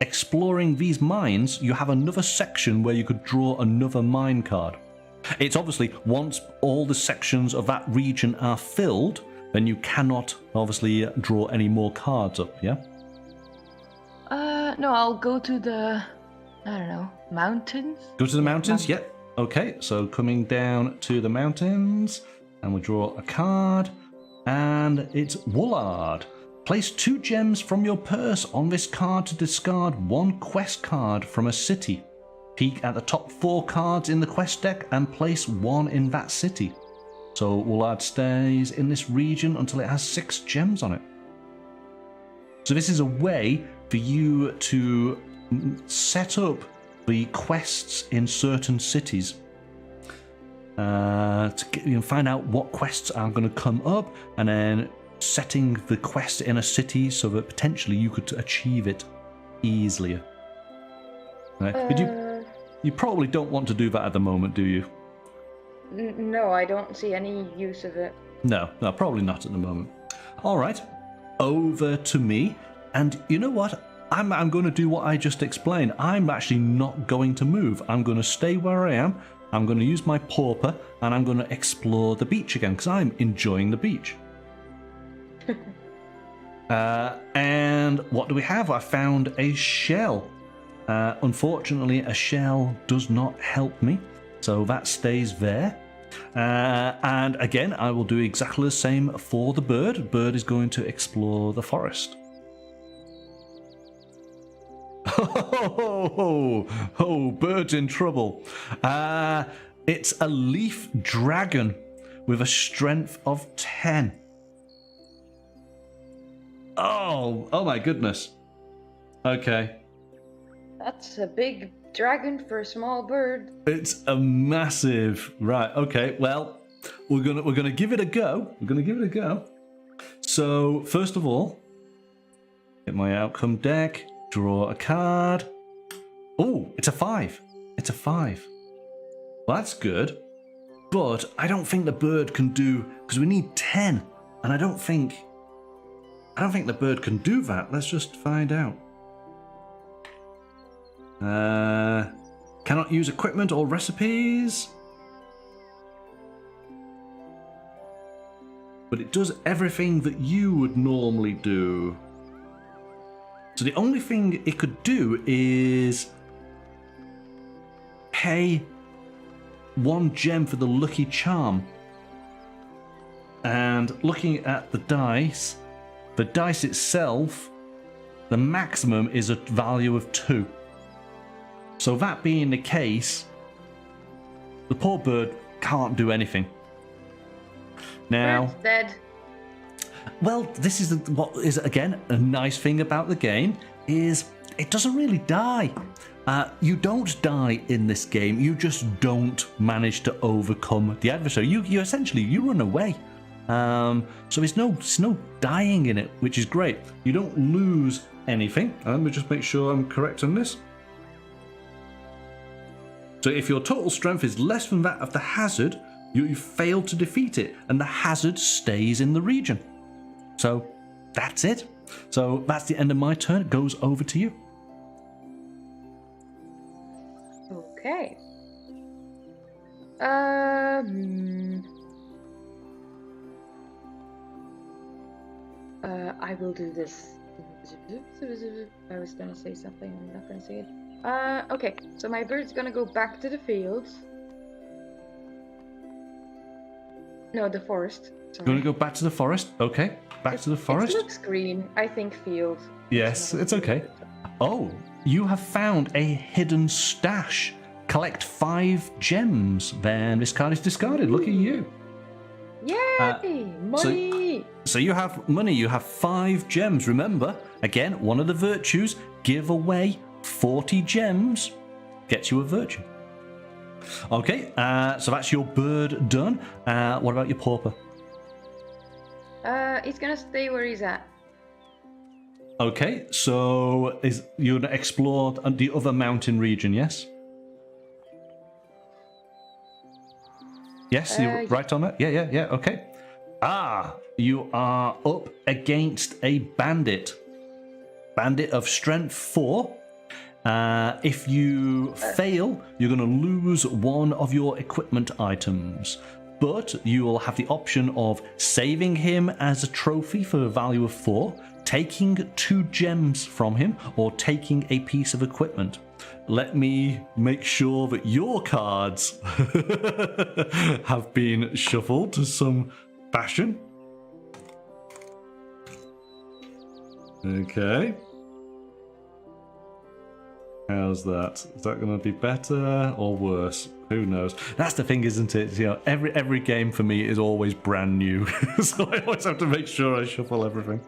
exploring these mines, you have another section where you could draw another mine card. It's obviously once all the sections of that region are filled, then you cannot obviously draw any more cards up, yeah? No, I'll go to the, mountains? Go to the mountains, yeah. Okay, so coming down to the mountains, and we draw a card, and it's Woolard. Place 2 gems from your purse on this card to discard 1 quest card from a city. Peek at the top 4 cards in the quest deck and place 1 in that city. So Woolard stays in this region until it has 6 gems on it. So this is a way for you to set up the quests in certain cities. To find out what quests are going to come up, and then setting the quest in a city so that potentially you could achieve it easier. Right? But you probably don't want to do that at the moment, do you? No, I don't see any use of it. No, probably not at the moment. All right, over to me. And you know what? I'm going to do what I just explained. I'm actually not going to move. I'm going to stay where I am. I'm going to use my Pauper, and I'm going to explore the beach again, because I'm enjoying the beach. And what do we have? I found a shell. Unfortunately, a shell does not help me, so that stays there. And again, I will do exactly the same for the bird. Bird is going to explore the forest. Bird's in trouble. It's a leaf dragon with a strength of 10. Oh my goodness. Okay. That's a big dragon for a small bird. It's a massive. Right. Okay. Well, we're gonna give it a go. So first of all, get my outcome deck. Draw a card. Oh, it's a 5. Well, that's good. But I don't think the bird can do, because we need 10, and I don't think the bird can do that. Let's just find out. Cannot use equipment or recipes. But it does everything that you would normally do. So the only thing it could do is pay 1 gem for the lucky charm. And looking at the dice itself, the maximum is a value of 2. So that being the case, the poor bird can't do anything. Now, Bird's dead. Well, this is what is again a nice thing about the game is it doesn't really die. You don't die in this game. You just don't manage to overcome the adversary. You essentially you run away. So there's no dying in it, which is great. You don't lose anything. Let me just make sure I'm correct on this. So if your total strength is less than that of the hazard, you fail to defeat it, and the hazard stays in the region. So that's it. So that's the end of my turn. It goes over to you. Okay. I will do this. I was gonna say something, I'm not gonna say it. Okay, so my bird's gonna go back to the field. No, the forest. Sorry. You want to go back to the forest? Okay, back to the forest. It looks green. I think field. Yes, it's okay. Oh, you have found a hidden stash. Collect 5 gems. Then this card is discarded. Look at you. Yay! Money! So you have money. You have 5 gems. Remember, again, one of the virtues, give away 40 gems. Gets you a virtue. Okay, so that's your bird done. What about your pauper? He's gonna stay where he's at. Okay, so you're gonna explore the other mountain region, yes? Yes, you're right on that? Yeah, okay. You are up against a bandit. Bandit of strength 4. If you fail, you're going to lose one of your equipment items. But you will have the option of saving him as a trophy for a value of 4, taking 2 gems from him, or taking a piece of equipment. Let me make sure that your cards have been shuffled to some fashion. Okay. How's that? Is that going to be better or worse? Who knows? That's the thing, isn't it? You know, every game for me is always brand new, so I always have to make sure I shuffle everything.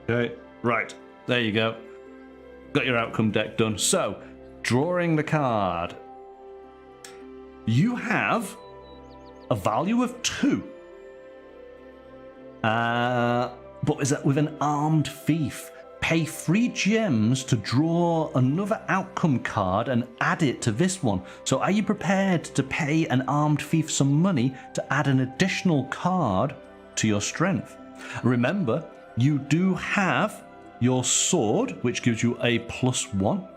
Okay, right. There you go. Got your outcome deck done. So, drawing the card. You have a value of 2. But is that with an armed thief? Pay 3 gems to draw another outcome card and add it to this one. So are you prepared to pay an armed thief some money to add an additional card to your strength? Remember, you do have your sword, which gives you a +1.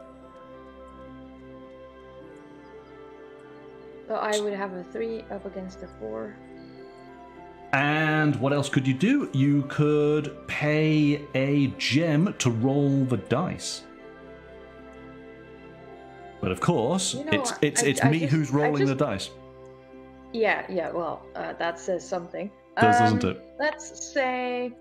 So I would have a 3 up against a 4. And what else could you do? You could pay a gem to roll the dice. But of course, it's me who's rolling the dice. Yeah, well, that says something. Doesn't it? Let's say...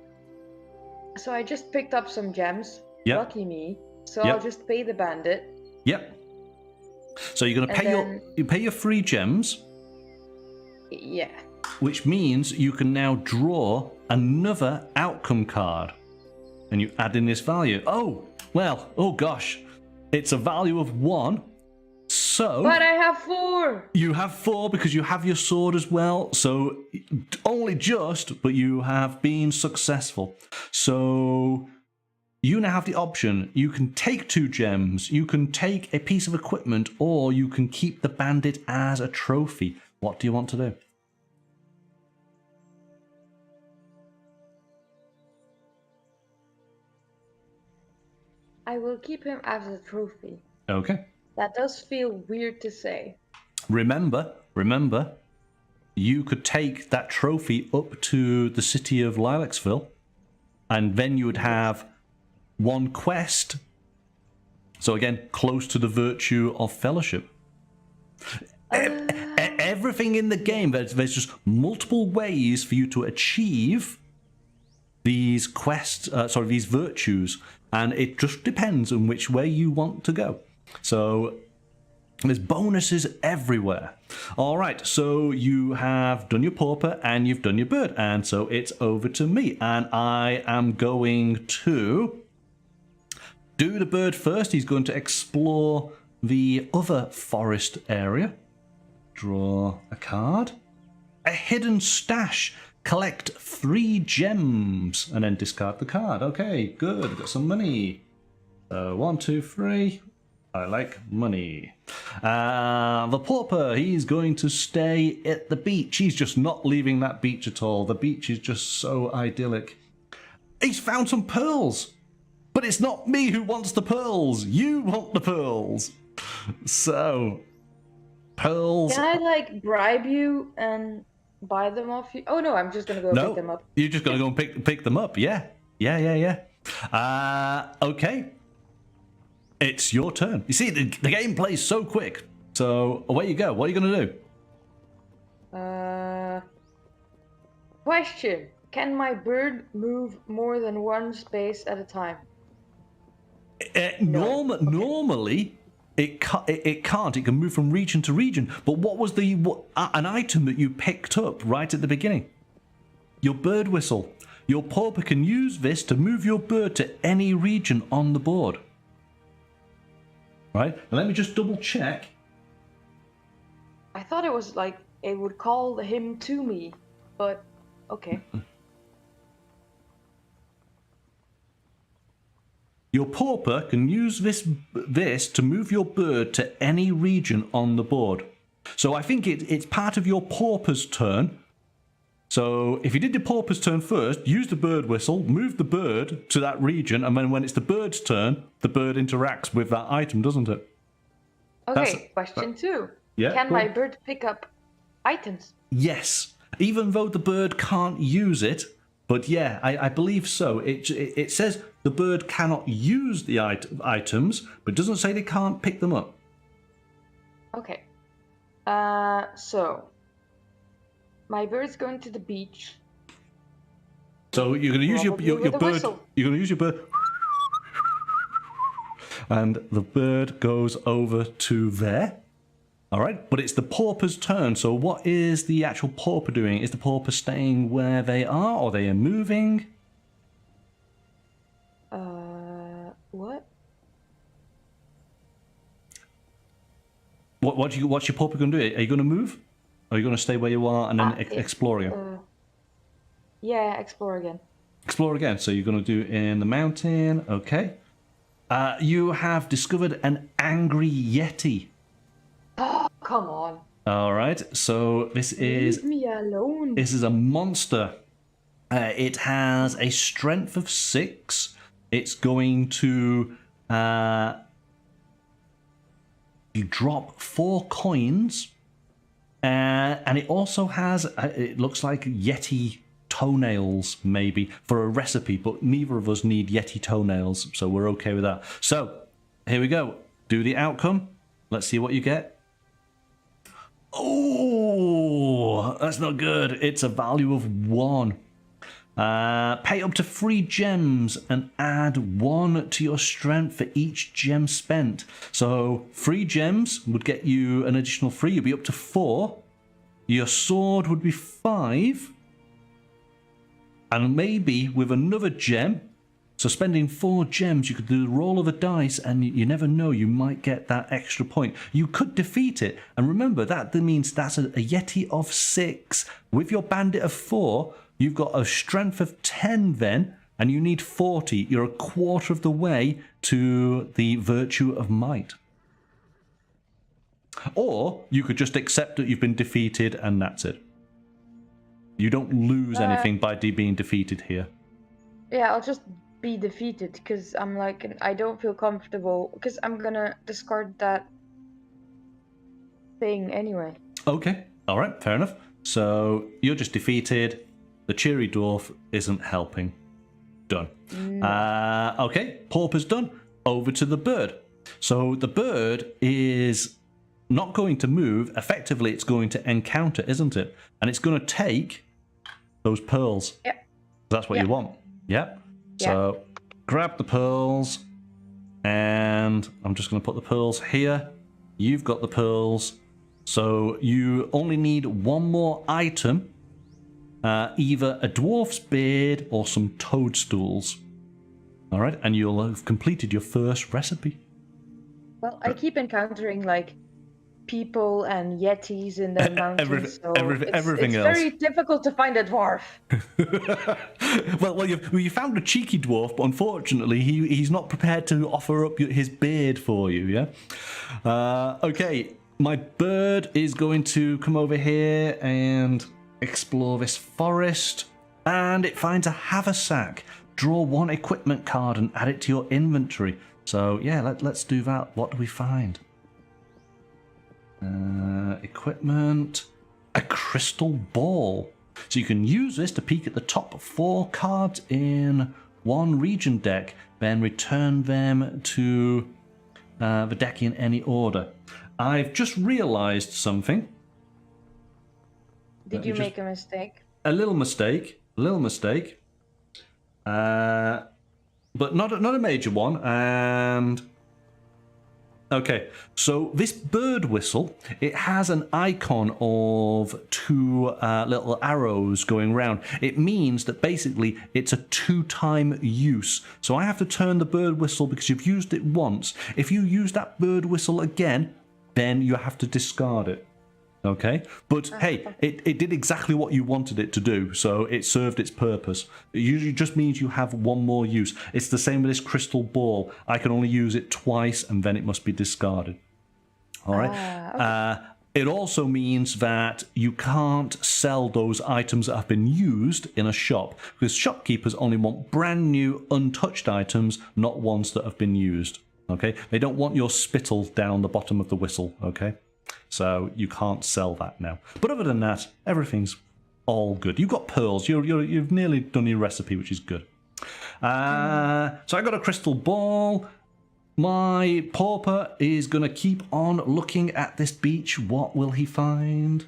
So I just picked up some gems. Yep. Lucky me. So Yep. I'll just pay the bandit. Yep. So you're going to pay your 3 gems. Yeah. Which means you can now draw another outcome card. And you add in this value. Oh, well, oh gosh. It's a value of 1. So... But I have 4! You have 4 because you have your sword as well. So only just, but you have been successful. So you now have the option. You can take 2 gems. You can take a piece of equipment. Or you can keep the bandit as a trophy. What do you want to do? I will keep him as a trophy. Okay. That does feel weird to say. Remember, you could take that trophy up to the city of Lilacsville, and then you would have 1 quest. So again, close to the virtue of fellowship. Everything in the game, there's just multiple ways for you to achieve these quests, these virtues, and it just depends on which way you want to go. So there's bonuses everywhere. All right, so you have done your pauper and you've done your bird, and so it's over to me, and I am going to do the bird first. He's going to explore the other forest area. Draw a card. A hidden stash. Collect 3 gems and then discard the card. Okay, good. Got some money. 1, 2, 3. I like money. The pauper, he's going to stay at the beach. He's just not leaving that beach at all. The beach is just so idyllic. He's found some pearls. But it's not me who wants the pearls. You want the pearls. So, pearls. Can I like bribe you and buy them off you? Oh no, I'm just gonna go pick them up. You're just gonna go and pick them up. Yeah. Okay. It's your turn. You see, the game plays so quick. So away you go. What are you gonna do? Question: can my bird move more than one space at a time? Normally, it can't. It can move from region to region. But what was an item that you picked up right at the beginning? Your bird whistle. Your pauper can use this to move your bird to any region on the board. Right? Now let me just double check. I thought it was like it would call him to me, but okay. Your pauper can use this to move your bird to any region on the board. So I think it's part of your pauper's turn. So if you did the pauper's turn first, use the bird whistle, move the bird to that region, and then when it's the bird's turn, the bird interacts with that item, doesn't it? Okay, question 2. Yeah, can my bird pick up items? Yes, even though the bird can't use it, but yeah, I believe so. It says the bird cannot use the items, but it doesn't say they can't pick them up. Okay. So my bird's going to the beach. So you're going to use your bird. Whistle. You're going to use your bird, and the bird goes over to there. All right, but it's the pauper's turn. So what is the actual pauper doing? Is the pauper staying where they are, or they are moving? What? What's your pauper going to do? Are you going to move? Or are you going to stay where you are and then explore again? Yeah, explore again. Explore again. So you're going to do in the mountain. Okay. You have discovered an angry yeti. Oh, come on. All right. So this is. Leave me alone. This is a monster. It has a strength of 6. It's going to drop 4 coins. And it also has, it looks like yeti toenails, maybe, for a recipe, but neither of us need yeti toenails, so we're okay with that. So, here we go. Do the outcome. Let's see what you get. Oh, that's not good. It's a value of 1. Pay up to 3 gems and add 1 to your strength for each gem spent. So 3 gems would get you an additional 3. You'd be up to 4. Your sword would be 5. And maybe with another gem, so spending 4 gems, you could do the roll of a dice, and you never know, you might get that extra point. You could defeat it. And remember, that means that's a yeti of 6. With your bandit of 4, you've got a strength of 10 then, and you need 40. You're a quarter of the way to the virtue of might. Or you could just accept that you've been defeated and that's it. You don't lose anything by being defeated here. Yeah, I'll just be defeated because I'm like, I don't feel comfortable because I'm gonna discard that thing anyway. Okay. All right, fair enough. So you're just defeated. The cheery dwarf isn't helping. Done. No. Okay, Pauper's done. Over to the bird. So the bird is not going to move. Effectively, it's going to encounter, isn't it? And it's going to take those pearls. Yep. That's what you want. Yep. So grab the pearls. And I'm just going to put the pearls here. You've got the pearls. So you only need 1 more item. Either a dwarf's beard or some toadstools. All right, and you'll have completed your first recipe. Well, I keep encountering like people and yetis in the mountains, so everything it's else. very difficult to find a dwarf. well, you found a cheeky dwarf, but unfortunately, he's not prepared to offer up his beard for you. Yeah. Okay, my bird is going to come over here and explore this forest, and it finds a haversack. Draw one equipment card and add it to your inventory. So yeah, let's do that. What do we find? Equipment, a crystal ball. So you can use this to peek at the top 4 cards in one region deck, then return them to the deck in any order. I've just realized something. Did you make a mistake? A little mistake. But not a major one. And okay, so this bird whistle, it has an icon of 2 little arrows going round. It means that basically it's a 2-time use. So I have to turn the bird whistle because you've used it once. If you use that bird whistle again, then you have to discard it. Okay, but hey, it did exactly what you wanted it to do, so it served its purpose. It usually just means you have one more use. It's the same with this crystal ball. I can only use it twice, and then it must be discarded. All right. Okay. It also means that you can't sell those items that have been used in a shop, because shopkeepers only want brand new, untouched items, not ones that have been used. Okay, they don't want your spittle down the bottom of the whistle. Okay. So you can't sell that now. But other than that, everything's all good. You've got pearls. You've nearly done your recipe, which is good. So I got a crystal ball. My pauper is going to keep on looking at this beach. What will he find?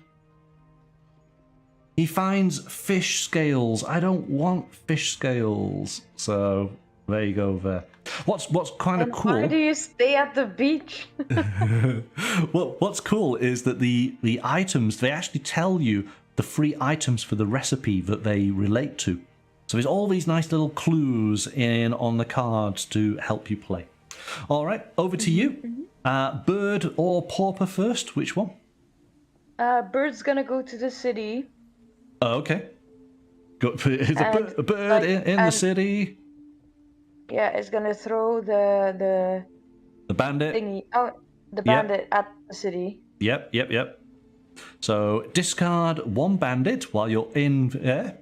He finds fish scales. I don't want fish scales. So there you go there. What's kind of cool? Why do you stay at the beach? Well, what's cool is that the items, they actually tell you the free items for the recipe that they relate to. So there's all these nice little clues on the cards to help you play. All right, over to you. Bird or pauper first? Which one? Bird's gonna go to the city. Oh, okay. A bird in the city. Yeah, it's gonna throw the bandit thingy out, the bandit at the city. Yep. So discard 1 bandit while you're in there.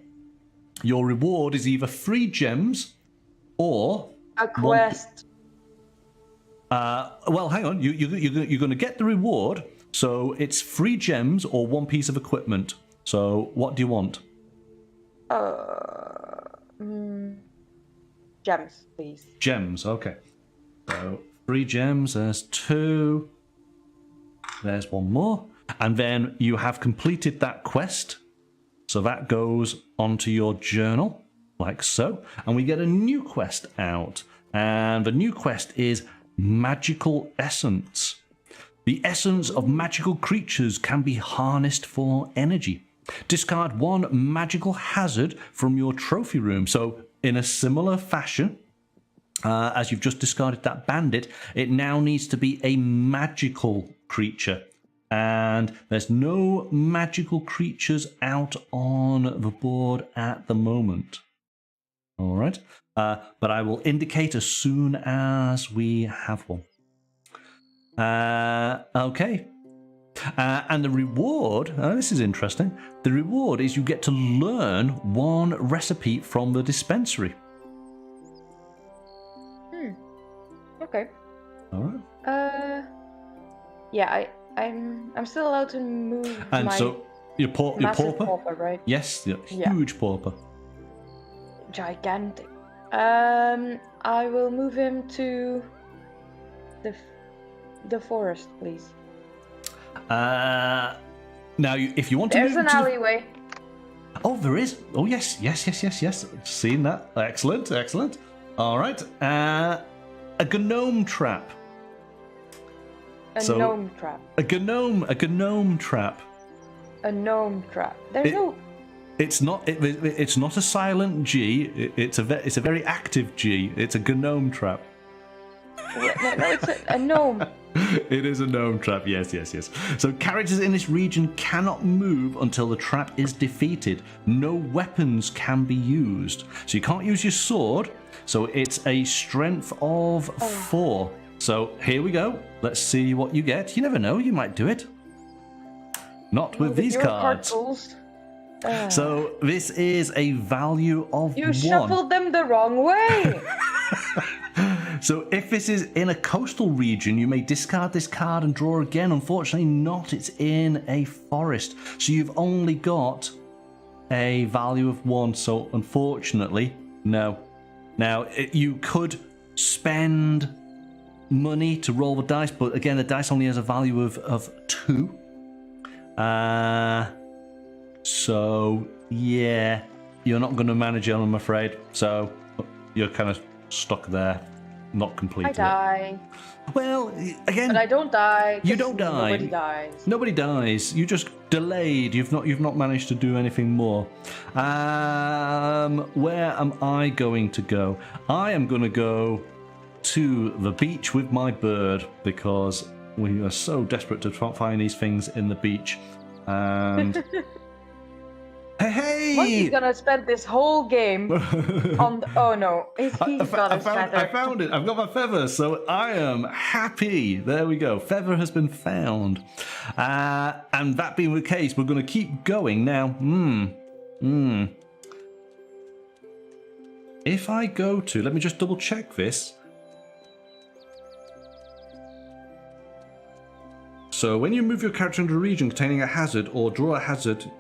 Your reward is either 3 gems or a quest. Well, hang on. You're going to get the reward. So it's 3 gems or 1 piece of equipment. So what do you want? Gems, please. Gems, okay. So 3 gems, there's 2. There's 1 more. And then you have completed that quest. So that goes onto your journal, like so. And we get a new quest out. And the new quest is Magical Essence. The essence of magical creatures can be harnessed for energy. Discard 1 magical hazard from your trophy room. So in a similar fashion, as you've just discarded that bandit, it now needs to be a magical creature. And there's no magical creatures out on the board at the moment. All right. But I will indicate as soon as we have one. Okay. And the reward, this is interesting. The reward is you get to learn 1 recipe from the dispensary. Okay. All right. Yeah, I'm still allowed to move. And my so your pauper, pauper, right? Yes, huge pauper. Gigantic. I will move him to the forest, please. Now, if you want to There's move an alleyway. Oh, there is. Oh, yes. Seen that. Excellent. All right. A gnome trap. A gnome trap. A gnome trap. A gnome trap. There's no It's not. It's not a silent G. It's a very active G. It's a gnome trap. No, it's a gnome. It is a gnome trap. Yes. So characters in this region cannot move until the trap is defeated. No weapons can be used. So you can't use your sword. So it's a strength of 4. So here we go. Let's see what you get. You never know. You might do it. Not with these cards. So this is a value of 1. You shuffled them the wrong way. So if this is in a coastal region, you may discard this card and draw again. Unfortunately not. It's in a forest. So you've only got a value of 1. So unfortunately, no. Now, you could spend money to roll the dice, but again, the dice only has a value of 2. So, yeah, you're not going to manage it, I'm afraid. So, you're kind of stuck there, not completing I die. Well, again, but I don't die. You don't die. Nobody dies. Nobody dies. You just delayed. You've not managed to do anything more. Where am I going to go? I am going to go to the beach with my bird because we are so desperate to find these things in the beach. And hey! Monkey's gonna spend this whole game on. Oh no, he's got his feather. I found it. I've got my feather, so I am happy. There we go. Feather has been found. And that being the case, we're going to keep going now. If I go to, let me just double check this. So when you move your character into a region containing a hazard or draw a hazard.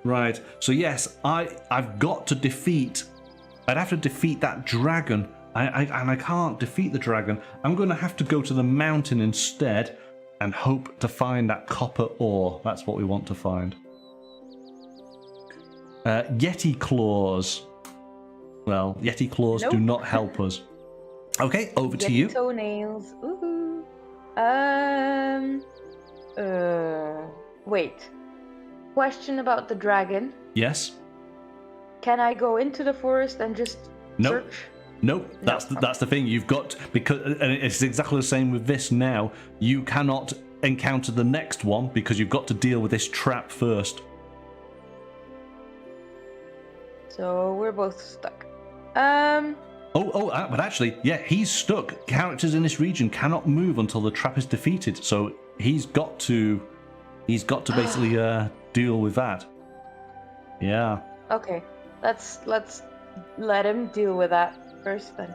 Right, so yes, I've got to defeat. I'd have to defeat that dragon. And I can't defeat the dragon. I'm going to have to go to the mountain instead and hope to find that copper ore. That's what we want to find. Yeti claws. Well, Yeti claws do not help us. Okay, over to you. Toenails. Ooh. Wait. Question about the dragon. Yes. Can I go into the forest and just search? Nope. That's the thing. You've got, because and it's exactly the same with this now. You cannot encounter the next one because you've got to deal with this trap first. So we're both stuck. But actually, yeah, he's stuck. Characters in this region cannot move until the trap is defeated. So he's got to basically deal with that. Yeah. Okay, let's let him deal with that first then.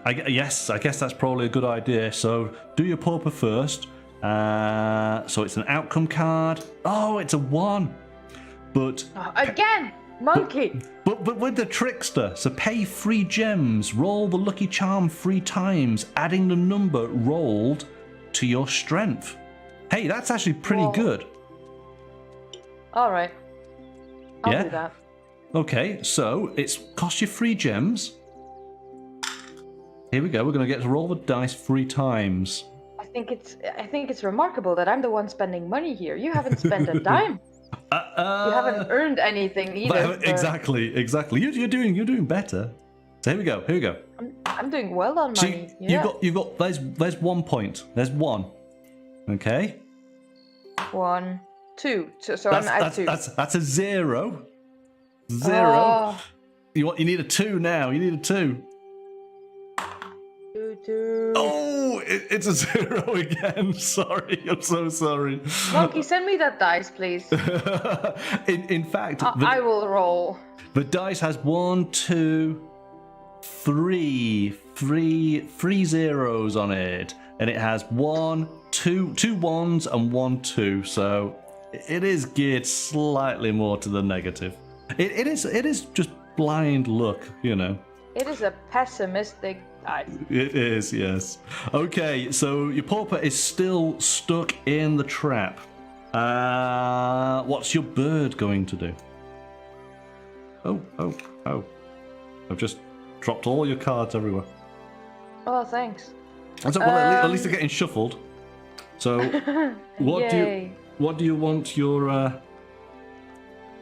I guess that's probably a good idea. So do your pauper first. So it's an outcome card. Oh, it's a 1. But again, monkey. But with the trickster. So pay 3 gems. Roll the lucky charm 3 times, adding the number rolled to your strength. Hey, that's actually pretty good. All right. I'll do that. Okay, so it's cost you 3 gems. Here we go. We're going to get to roll the dice 3 times. I think it's remarkable that I'm the one spending money here. You haven't spent a dime. You haven't earned anything either. Exactly. You're doing better. So here we go. I'm doing well on money. You've got. There's 1 point. There's 1. Okay. 1, 2. So I'm at 2. That's a 0. 0. Oh. You need a 2 now. You need a 2. 2. Oh, it's a 0 again. Sorry, I'm so sorry. Monkey, send me that dice, please. in fact, I will roll. The dice has 1, 2, 3 zeros on it, and it has 1, 2 1s and 1 2. So it is geared slightly more to the negative. It is just blind luck, you know. It is a pessimistic. It is, yes. Okay, so your pauper is still stuck in the trap. What's your bird going to do? Oh. I've just dropped all your cards everywhere. Oh, thanks. So, well, at least they're getting shuffled. So, what do you want your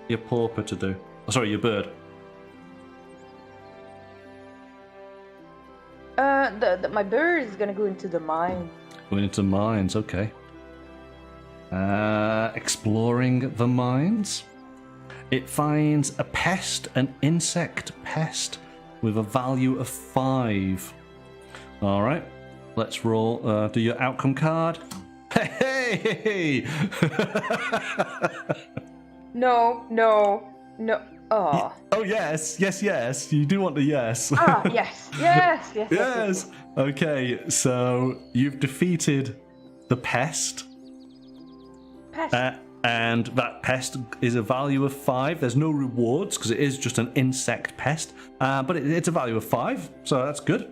your pauper to do? Oh, sorry, your bird. My bird is gonna go into the mine. Going into mines, okay. Exploring the mines. It finds a pest, an insect pest, with a value of 5. All right, let's roll. Do your outcome card. Hey! No. Oh. Oh yes. You do want the yes. Yes. Okay, so you've defeated the pest. And that pest is a value of 5. There's no rewards because it is just an insect pest, but it's a value of 5, so that's good.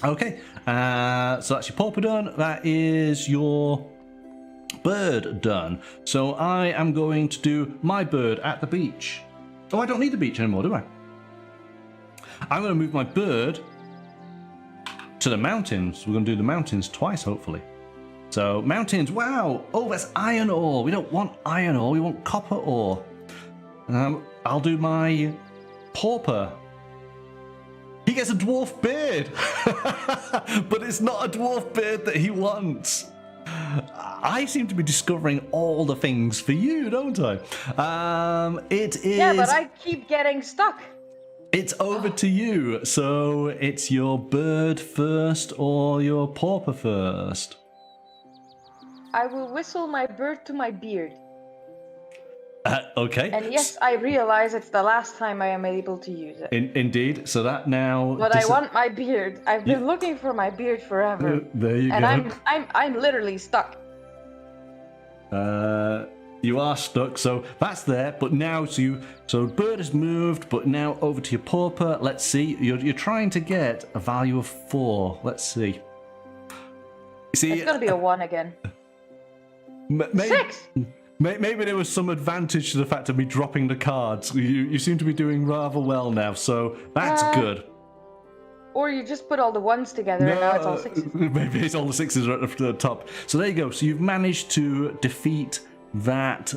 Okay, so that's your pauper done. That is your bird done. So I am going to do my bird at the beach. Oh, I don't need the beach anymore, do I? I'm going to move my bird to the mountains. We're going to do the mountains twice, hopefully. So, mountains, wow! Oh, that's iron ore. We don't want iron ore, we want copper ore. I'll do my pauper. He gets a dwarf beard! But it's not a dwarf beard that he wants. I seem to be discovering all the things for you, don't I? It is... Yeah, but I keep getting stuck. It's over to you. So, it's your bird first or your pauper first? I will whistle my bird to my beard. Okay. And yes, I realize it's the last time I am able to use it. Indeed. So that now. But I want my beard. I've been looking for my beard forever. There you go. And I'm literally stuck. You are stuck. So that's there. But now, so bird has moved. But now over to your pauper. Let's see. You're trying to get a value of 4. Let's see. See. It's gonna be a 1 again. 6. Maybe there was some advantage to the fact of me dropping the cards. You seem to be doing rather well now, so that's good. Or you just put all the 1s together and now it's all 6s. Maybe it's all the 6s right up to the top. So there you go. So you've managed to defeat that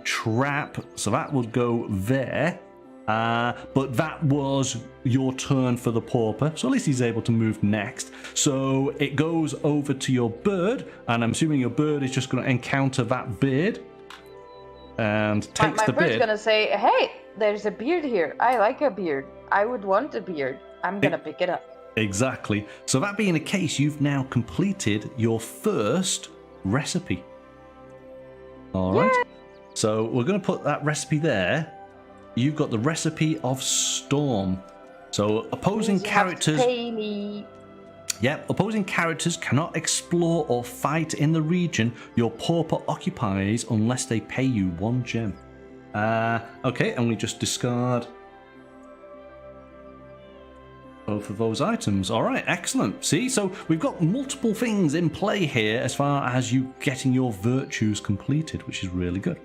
trap. So that would go there. But that was your turn for the pauper, so at least he's able to move next. So it goes over to your bird, and I'm assuming your bird is just going to encounter that beard and takes the beard. My bird's going to say, hey, there's a beard here. I like a beard. I would want a beard. I'm going to pick it up. Exactly. So that being the case, you've now completed your first recipe. All right. Yay! So we're going to put that recipe there. You've got the recipe of storm. So opposing characters. Pay me. Yep, opposing characters cannot explore or fight in the region your pauper occupies unless they pay you 1 gem. Okay, and we just discard both of those items. All right, excellent. See, so we've got multiple things in play here as far as you getting your virtues completed, which is really good.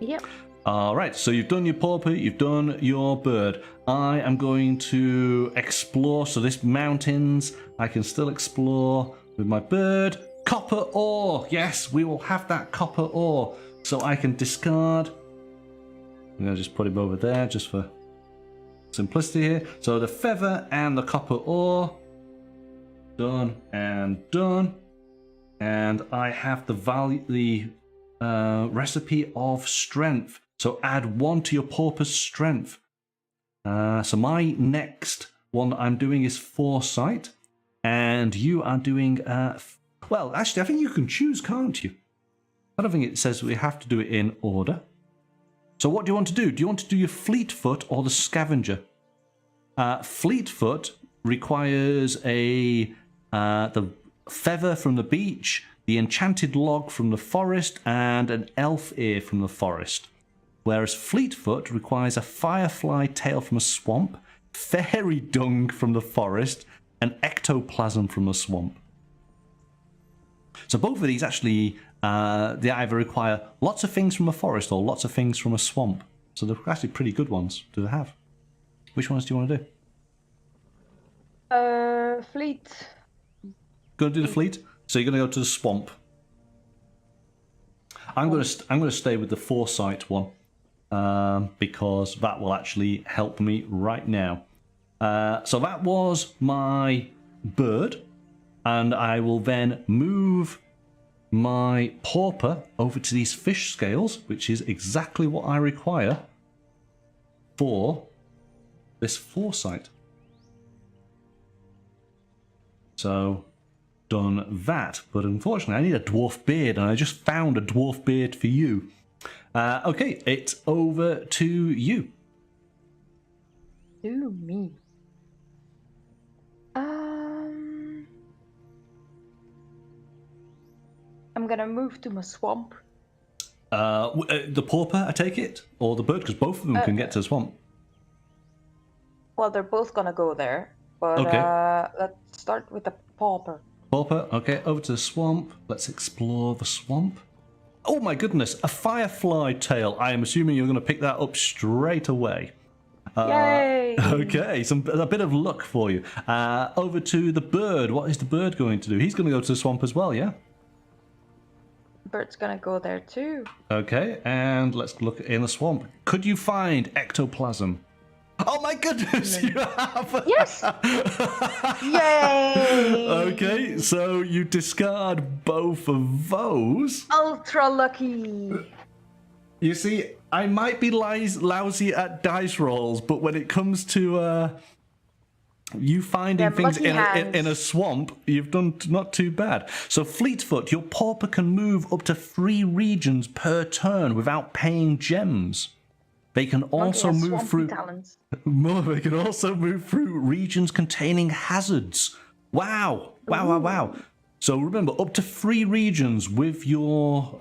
Yep. All right, so you've done your pauper, you've done your bird. I am going to explore. So this mountains, I can still explore with my bird. Copper ore. Yes, we will have that copper ore. So I can discard. I'm going to just put him over there just for simplicity here. So the feather and the copper ore. Done and done. And I have the recipe of strength. So add 1 to your pauper's strength. So my next one that I'm doing is foresight. And you are doing... well, actually, I think you can choose, can't you? I don't think it says we have to do it in order. So what do you want to do? Do you want to do your fleetfoot or the scavenger? Fleetfoot requires the feather from the beach, the enchanted log from the forest, and an elf ear from the forest. Whereas Fleetfoot requires a firefly tail from a swamp, fairy dung from the forest, and ectoplasm from a swamp. So both of these actually, they either require lots of things from a forest or lots of things from a swamp. So they're actually pretty good ones to have. Which ones do you want to do? Fleet. Going to do the fleet? So you're going to go to the swamp. I'm gonna stay with the foresight one because that will actually help me right now. So that was my bird, and I will then move my pauper over to these fish scales, which is exactly what I require for this foresight. So, done that. But unfortunately, I need a dwarf beard, and I just found a dwarf beard for you. Okay, it's over to you. To me. I'm gonna move to my swamp. The pauper, I take it? Or the bird? Because both of them can get to the swamp. Well, they're both gonna go there. But Okay. let's start with the pauper. Pauper, okay, over to the swamp. Let's explore the swamp. Oh my goodness, a firefly tail. I am assuming you're going to pick that up straight away. Yay! Okay, a bit of luck for you. Over to the bird. What is the bird going to do? He's going to go to the swamp as well, yeah? Bird's gonna go there too. Okay, and let's look in the swamp. Could you find ectoplasm? Oh my goodness, you have! Yes! Yay! Okay, so you discard both of those. Ultra lucky! You see, I might be lousy at dice rolls, but when it comes to you finding things in a swamp, you've done not too bad. So Fleetfoot, your pauper can move up to 3 regions per turn without paying gems. They can also move through. They can also move through regions containing hazards. Wow! Wow! So remember, up to 3 regions with your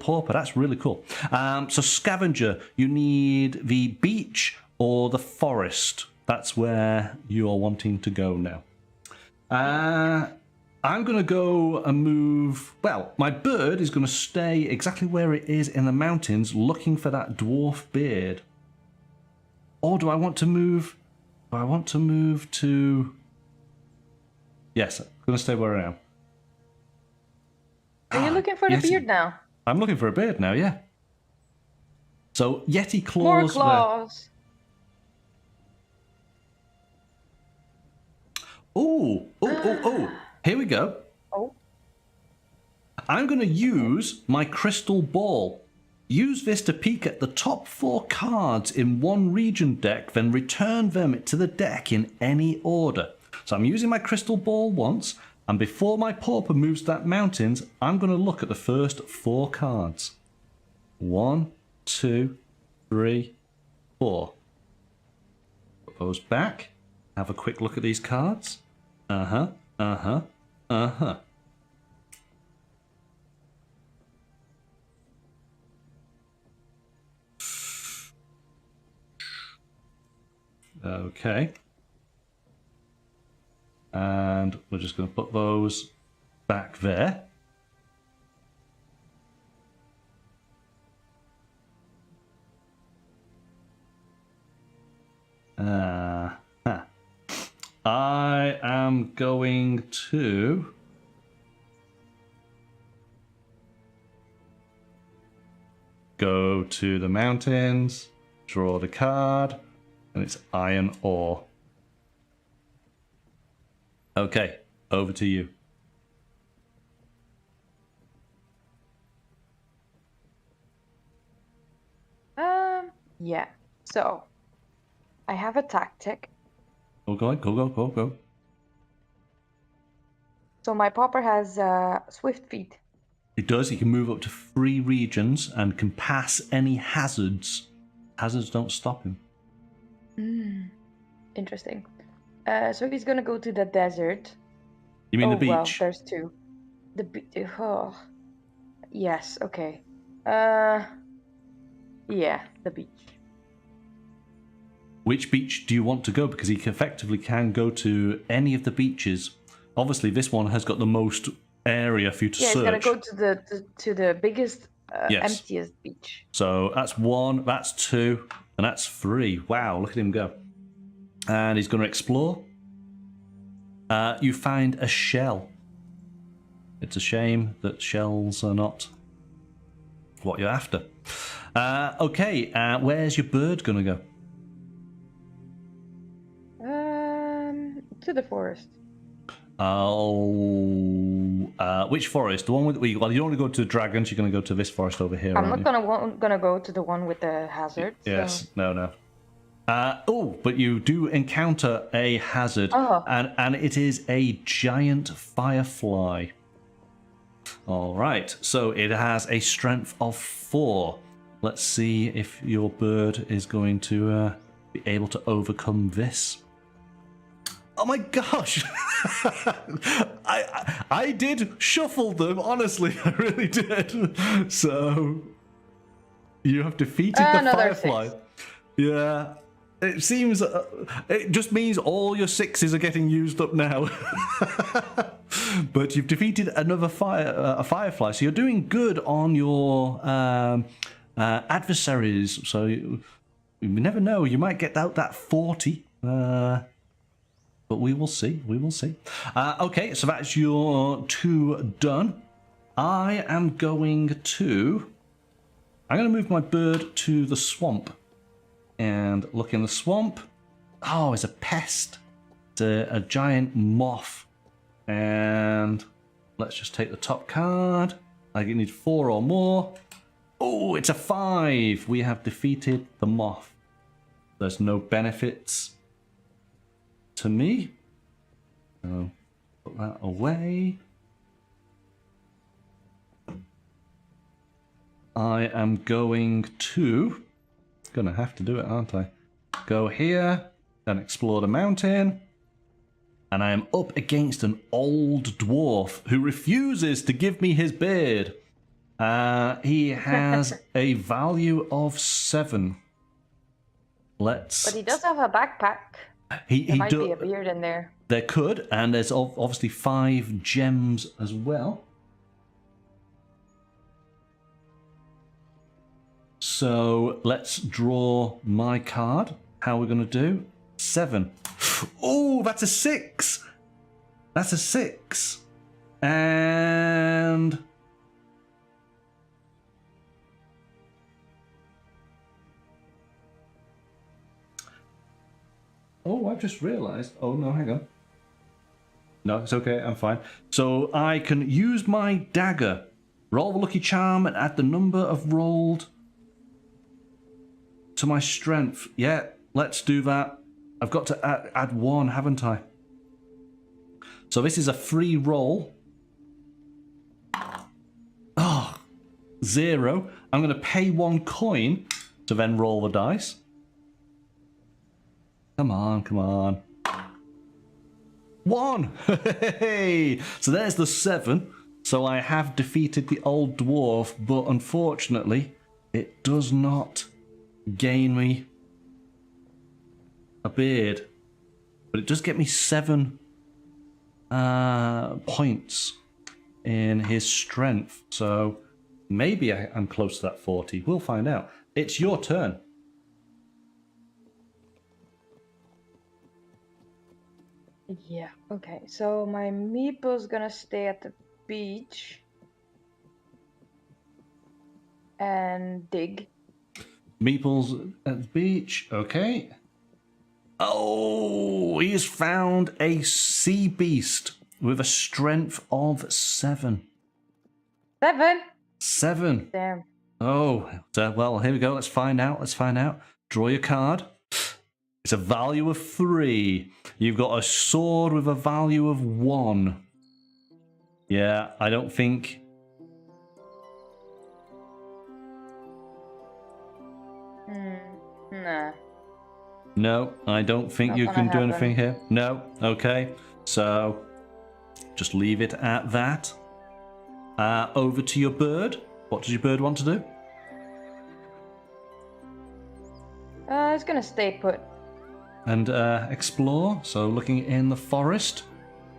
pauper. That's really cool. So Scavenger, you need the beach or the forest. That's where you're wanting to go now. I'm going to go and move... Well, my bird is going to stay exactly where it is in the mountains looking for that dwarf beard. Or do I want to move... Do I want to move to... Yes, I'm going to stay where I am. Are you looking for the beard now? I'm looking for a beard now, yeah. So, Yeti claws... More claws! Oh! Here we go. Oh. I'm going to use my crystal ball. Use this to peek at the top 4 cards in one region deck, then return them to the deck in any order. So I'm using my crystal ball once, and before my pauper moves that mountains, I'm going to look at the first 4 cards. 1, 2, 3, 4. Put those back. Have a quick look at these cards. Okay. And we're just going to put those back there. I am going to go to the mountains, draw the card, and it's iron ore. Okay, over to you. Yeah. So, I have a tactic. Oh, go. So my pauper has swift feet. It does. He can move up to 3 regions and can pass any hazards. Hazards don't stop him. Interesting. So he's gonna go to the desert. You mean the beach? Well, there's 2. The beach. Oh. Yes. Okay. Yeah, the beach. Which beach do you want to go? Because he effectively can go to any of the beaches. Obviously, this one has got the most area for you to search. Yeah, he's gonna go to the biggest, emptiest beach. So that's 1, that's 2, and that's 3. Wow, look at him go. And he's going to explore. You find a shell. It's a shame that shells are not what you're after. Okay, where's your bird gonna go? To the forest. Oh, which forest? The one with well, you don't want to go to the dragons. You're going to go to this forest over here. I'm not gonna go to the one with the hazard. Yes, so. no. But you do encounter a hazard, and it is a giant firefly. All right, so it has a strength of 4. Let's see if your bird is going to be able to overcome this. Oh my gosh! I did shuffle them, honestly, I really did. So you have defeated the firefly. 6. Yeah, it seems it just means all your 6s are getting used up now. But you've defeated another a firefly, so you're doing good on your adversaries. So you never know, you might get out that 40. But we will see. We will see. Okay, so that's your 2 done. I'm going to move my bird to the swamp and look in the swamp. Oh, it's a pest. It's a giant moth. And let's just take the top card. I need 4 or more. Oh, it's a 5. We have defeated the moth. There's no benefits to me. So put that away. I am going to gonna have to do it, aren't I? Go here, then explore the mountain. And I am up against an old dwarf who refuses to give me his beard. He has a value of 7. But he does have a backpack. There might be a beard in there. There could, and there's obviously 5 gems as well. So let's draw my card. How we're going to do? 7. Oh, that's a 6. That's a 6. And oh, I've just realized. Oh, no, hang on. No, it's okay. I'm fine. So I can use my dagger, roll the lucky charm, and add the number of rolled to my strength. Yeah, let's do that. I've got to add 1, haven't I? So this is a free roll. Oh, 0. I'm going to pay 1 coin to then roll the dice. Come on, come on. 1! Hey! So there's the 7. So I have defeated the old dwarf, but unfortunately, it does not gain me a beard. But it does get me 7 points in his strength. So maybe I'm close to that 40. We'll find out. It's your turn. Yeah, okay. So my meeple's gonna stay at the beach and dig. Meeple's at the beach, okay. Oh, he's found a sea beast with a strength of 7. 7? 7. Damn. Oh, well, here we go. Let's find out. Let's find out. Draw your card. It's a value of 3. You've got a sword with a value of 1. Yeah, I don't think... Nah. No, I don't think Not you gonna can do happen. anything here. No, okay. So, just leave it at that. Over to your bird. What does your bird want to do? It's gonna stay put. And explore. So, looking in the forest.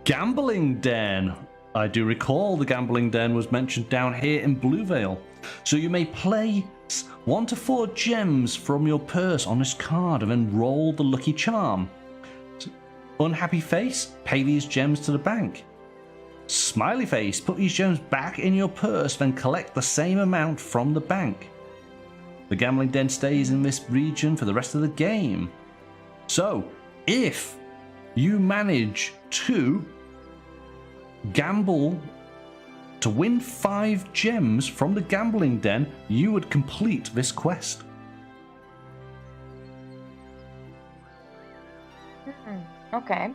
Gambling den. I do recall the gambling den was mentioned down here in Bluevale. So you may place 1 to 4 gems from your purse on this card and then roll the lucky charm. Unhappy face, pay these gems to the bank. Smiley face, put these gems back in your purse, then collect the same amount from the bank. The gambling den stays in this region for the rest of the game. So, if you manage to gamble to win 5 gems from the gambling den, you would complete this quest. Okay.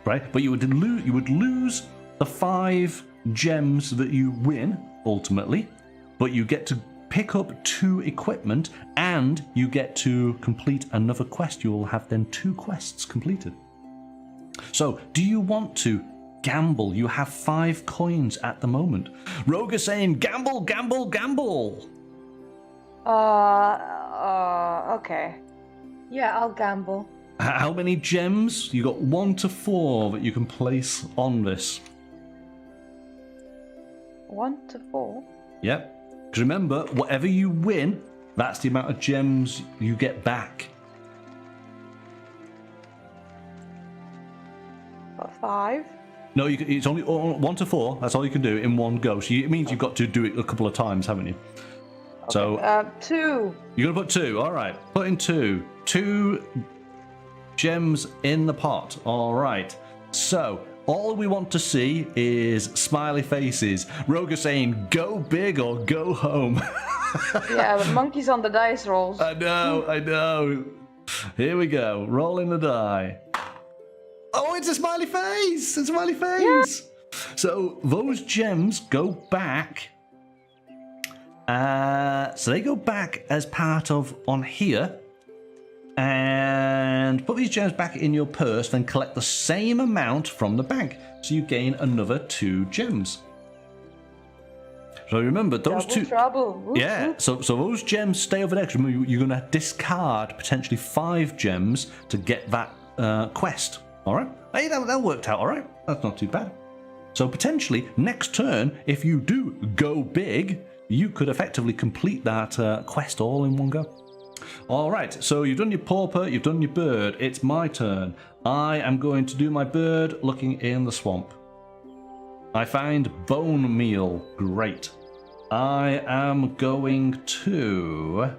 Right, but you would lose the 5 gems that you win ultimately, but you get to pick up 2 equipment and you get to complete another quest. You will have then 2 quests completed. So, do you want to gamble? You have 5 coins at the moment. Rogue is saying, gamble, gamble, gamble. Okay. Yeah, I'll gamble. How many gems? You got 1 to 4 that you can place on this. 1 to 4? Yep. Because remember, whatever you win, that's the amount of gems you get back. 5? No, it's only 1 to 4. That's all you can do in one go. So it means you've got to do it a couple of times, haven't you? Okay. So 2. you're gonna put 2. All right, put in 2. 2 gems in the pot. All right. So all we want to see is smiley faces. Rogue is saying, "Go big or go home." Yeah, the monkey's on the dice rolls. I know. Here we go. Rolling the die. Oh, it's a smiley face! It's a smiley face! Yeah. So those gems go back. So they go back as part of on here. And put these gems back in your purse, then collect the same amount from the bank. So you gain another 2 gems. So remember, those Double 2... trouble. Whoop, yeah, whoop. so those gems stay over there. Remember, you're going to discard potentially 5 gems to get that quest. All right? Hey, that worked out all right. That's not too bad. So potentially, next turn, if you do go big, you could effectively complete that quest all in one go. All right, so you've done your pauper, you've done your bird. It's my turn. I am going to do my bird looking in the swamp. I find bone meal. Great. I am going to...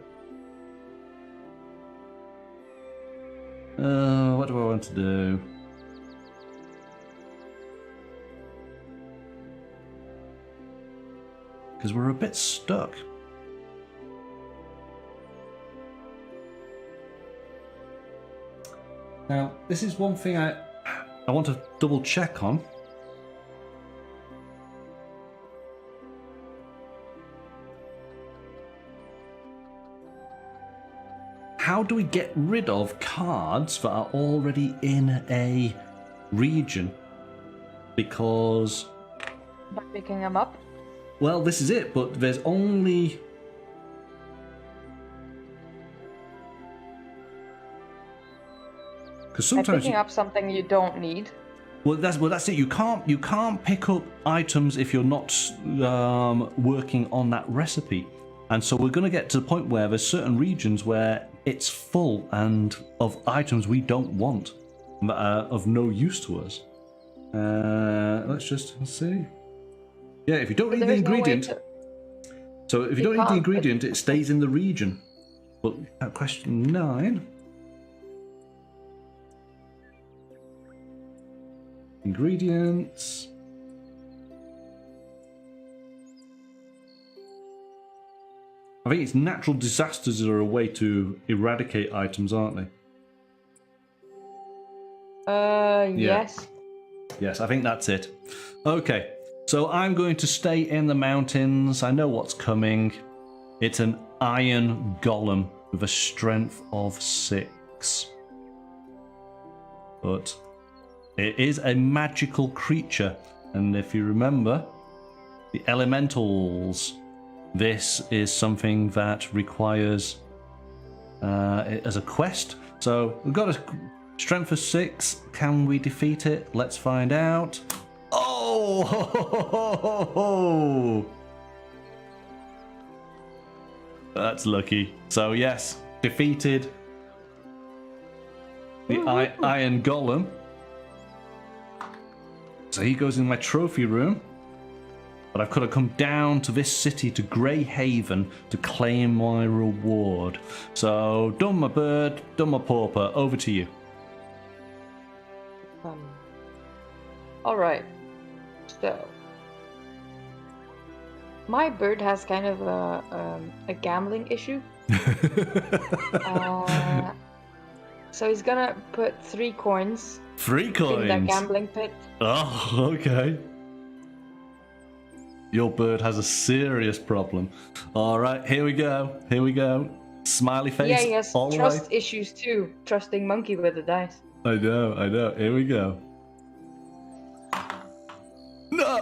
what do I want to do? Because we're a bit stuck. Now, this is one thing I want to double check on. How do we get rid of cards that are already in a region? Because... By picking them up? Well, this is it, but there's only... Because sometimes picking up something you don't need. Well, that's it. You can't pick up items if you're not working on that recipe, and so we're going to get to the point where there's certain regions where it's full and of items we don't want, that are of no use to us. Let's see. Yeah, if you don't need the ingredient, so if you don't need the ingredient, it stays in the region. But question 9. Ingredients. I think it's natural disasters that are a way to eradicate items, aren't they? Yes. Yes, I think that's it. Okay, so I'm going to stay in the mountains. I know what's coming. It's an iron golem with a strength of 6. But it is a magical creature, and if you remember, the elementals, this is something that requires it as a quest. So we've got a strength of 6. Can we defeat it? Let's find out. Oh! Ho, ho, ho, ho, ho. That's lucky. So yes, defeated the iron golem. So he goes in my trophy room. But I've got to come down to this city, to Greyhaven, to claim my reward. So, done my bird, done my pauper, over to you. Alright. So, my bird has kind of a gambling issue. So he's gonna put 3 coins. 3 coins? In that gambling pit. Oh, okay. Your bird has a serious problem. All right, here we go. Here we go. Smiley face. Yeah, he has all trust way. issues too. Trusting monkey with the dice. I know. Here we go.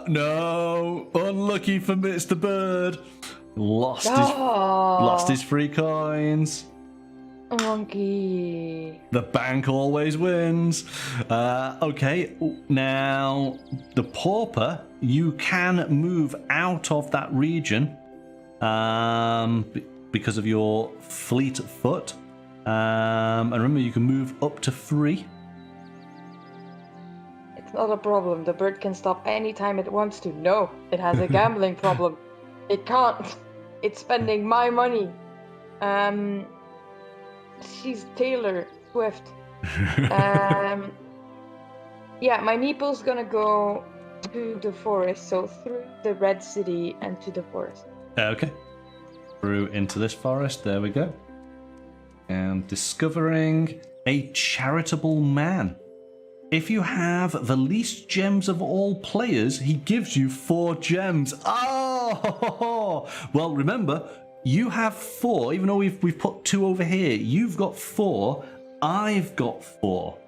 No. Unlucky for Mr. Bird. Lost his 3 coins. Monkey. The bank always wins. Okay, now the pauper, you can move out of that region because of your fleet foot. And remember, you can move up to 3. It's not a problem. The bird can stop anytime it wants to. No, it has a gambling problem. It can't. It's spending my money. She's Taylor Swift. Yeah, my meeple's gonna go to the forest, so through the red city and to the forest. Okay. Through into this forest, there we go. And discovering a charitable man. If you have the least gems of all players, he gives you 4 gems. Oh! Well, remember, you have 4, even though we've put 2 over here. You've got 4. I've got 4.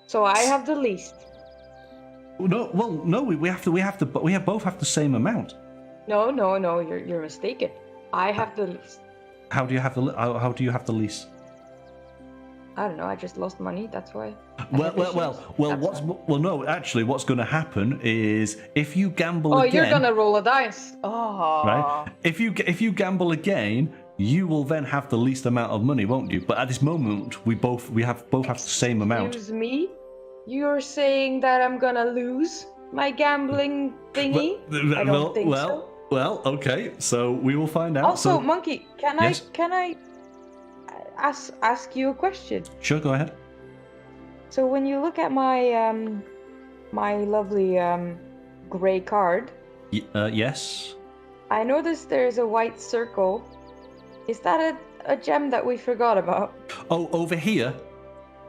So I have the least. No, well, no. We both have the same amount. No. You're mistaken. I have the least. How do you have the least? I don't know. I just lost money. That's why. Well. No, actually, what's going to happen is if you gamble again. Oh, you're gonna roll a dice. Oh. Right. If you gamble again, you will then have the least amount of money, won't you? But at this moment, we both have the same amount. Excuse me? You're saying that I'm gonna lose my gambling thingy? I don't think so. Well, okay. So we will find out. Also, so, Monkey, can I ask you a question? Sure, go ahead. So when you look at my my lovely gray card, yes. I noticed there's a white circle. Is that a gem that we forgot about? Oh, over here?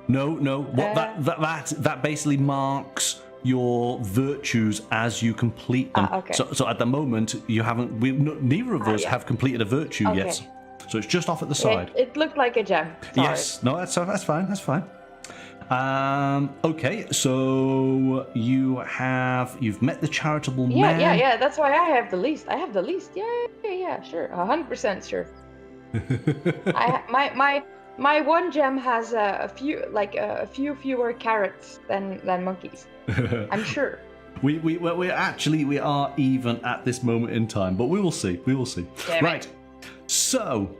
No. What that basically marks your virtues as you complete them. Okay. So at the moment you haven't. Neither of us have completed a virtue yet. So it's just off at the side. It looked like a gem. Sorry. Yes. No, that's fine. That's fine. Okay. So you've met the charitable man. Yeah. That's why I have the least. I have the least. Yeah. Sure. 100% sure. My 1 gem has a few fewer carrots than monkeys. I'm sure. We are even at this moment in time, but we will see. Damn right. It. So.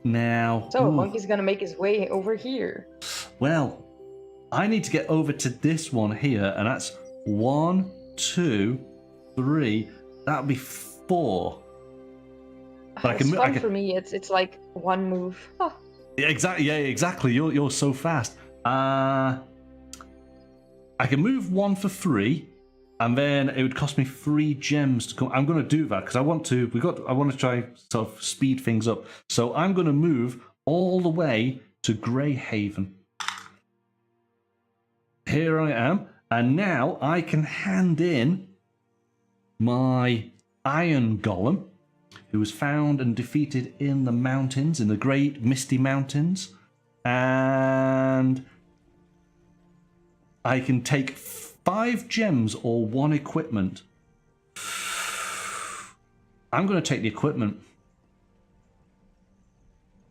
Now. So Monkey's gonna make his way over here. Well, I need to get over to this one here, and that's 1, 2, 3. That'll be 4. But it's fun for me. It's like 1 move. Oh. Exactly. Yeah, exactly. You're so fast. I can move 1 for 3, and then it would cost me 3 gems to come. I'm going to do that because I want to try sort of speed things up. So I'm going to move all the way to Greyhaven. Here I am, and now I can hand in my Iron Golem, who was found and defeated in the mountains, in the great misty mountains. And I can take 5 gems or 1 equipment. I'm going to take the equipment.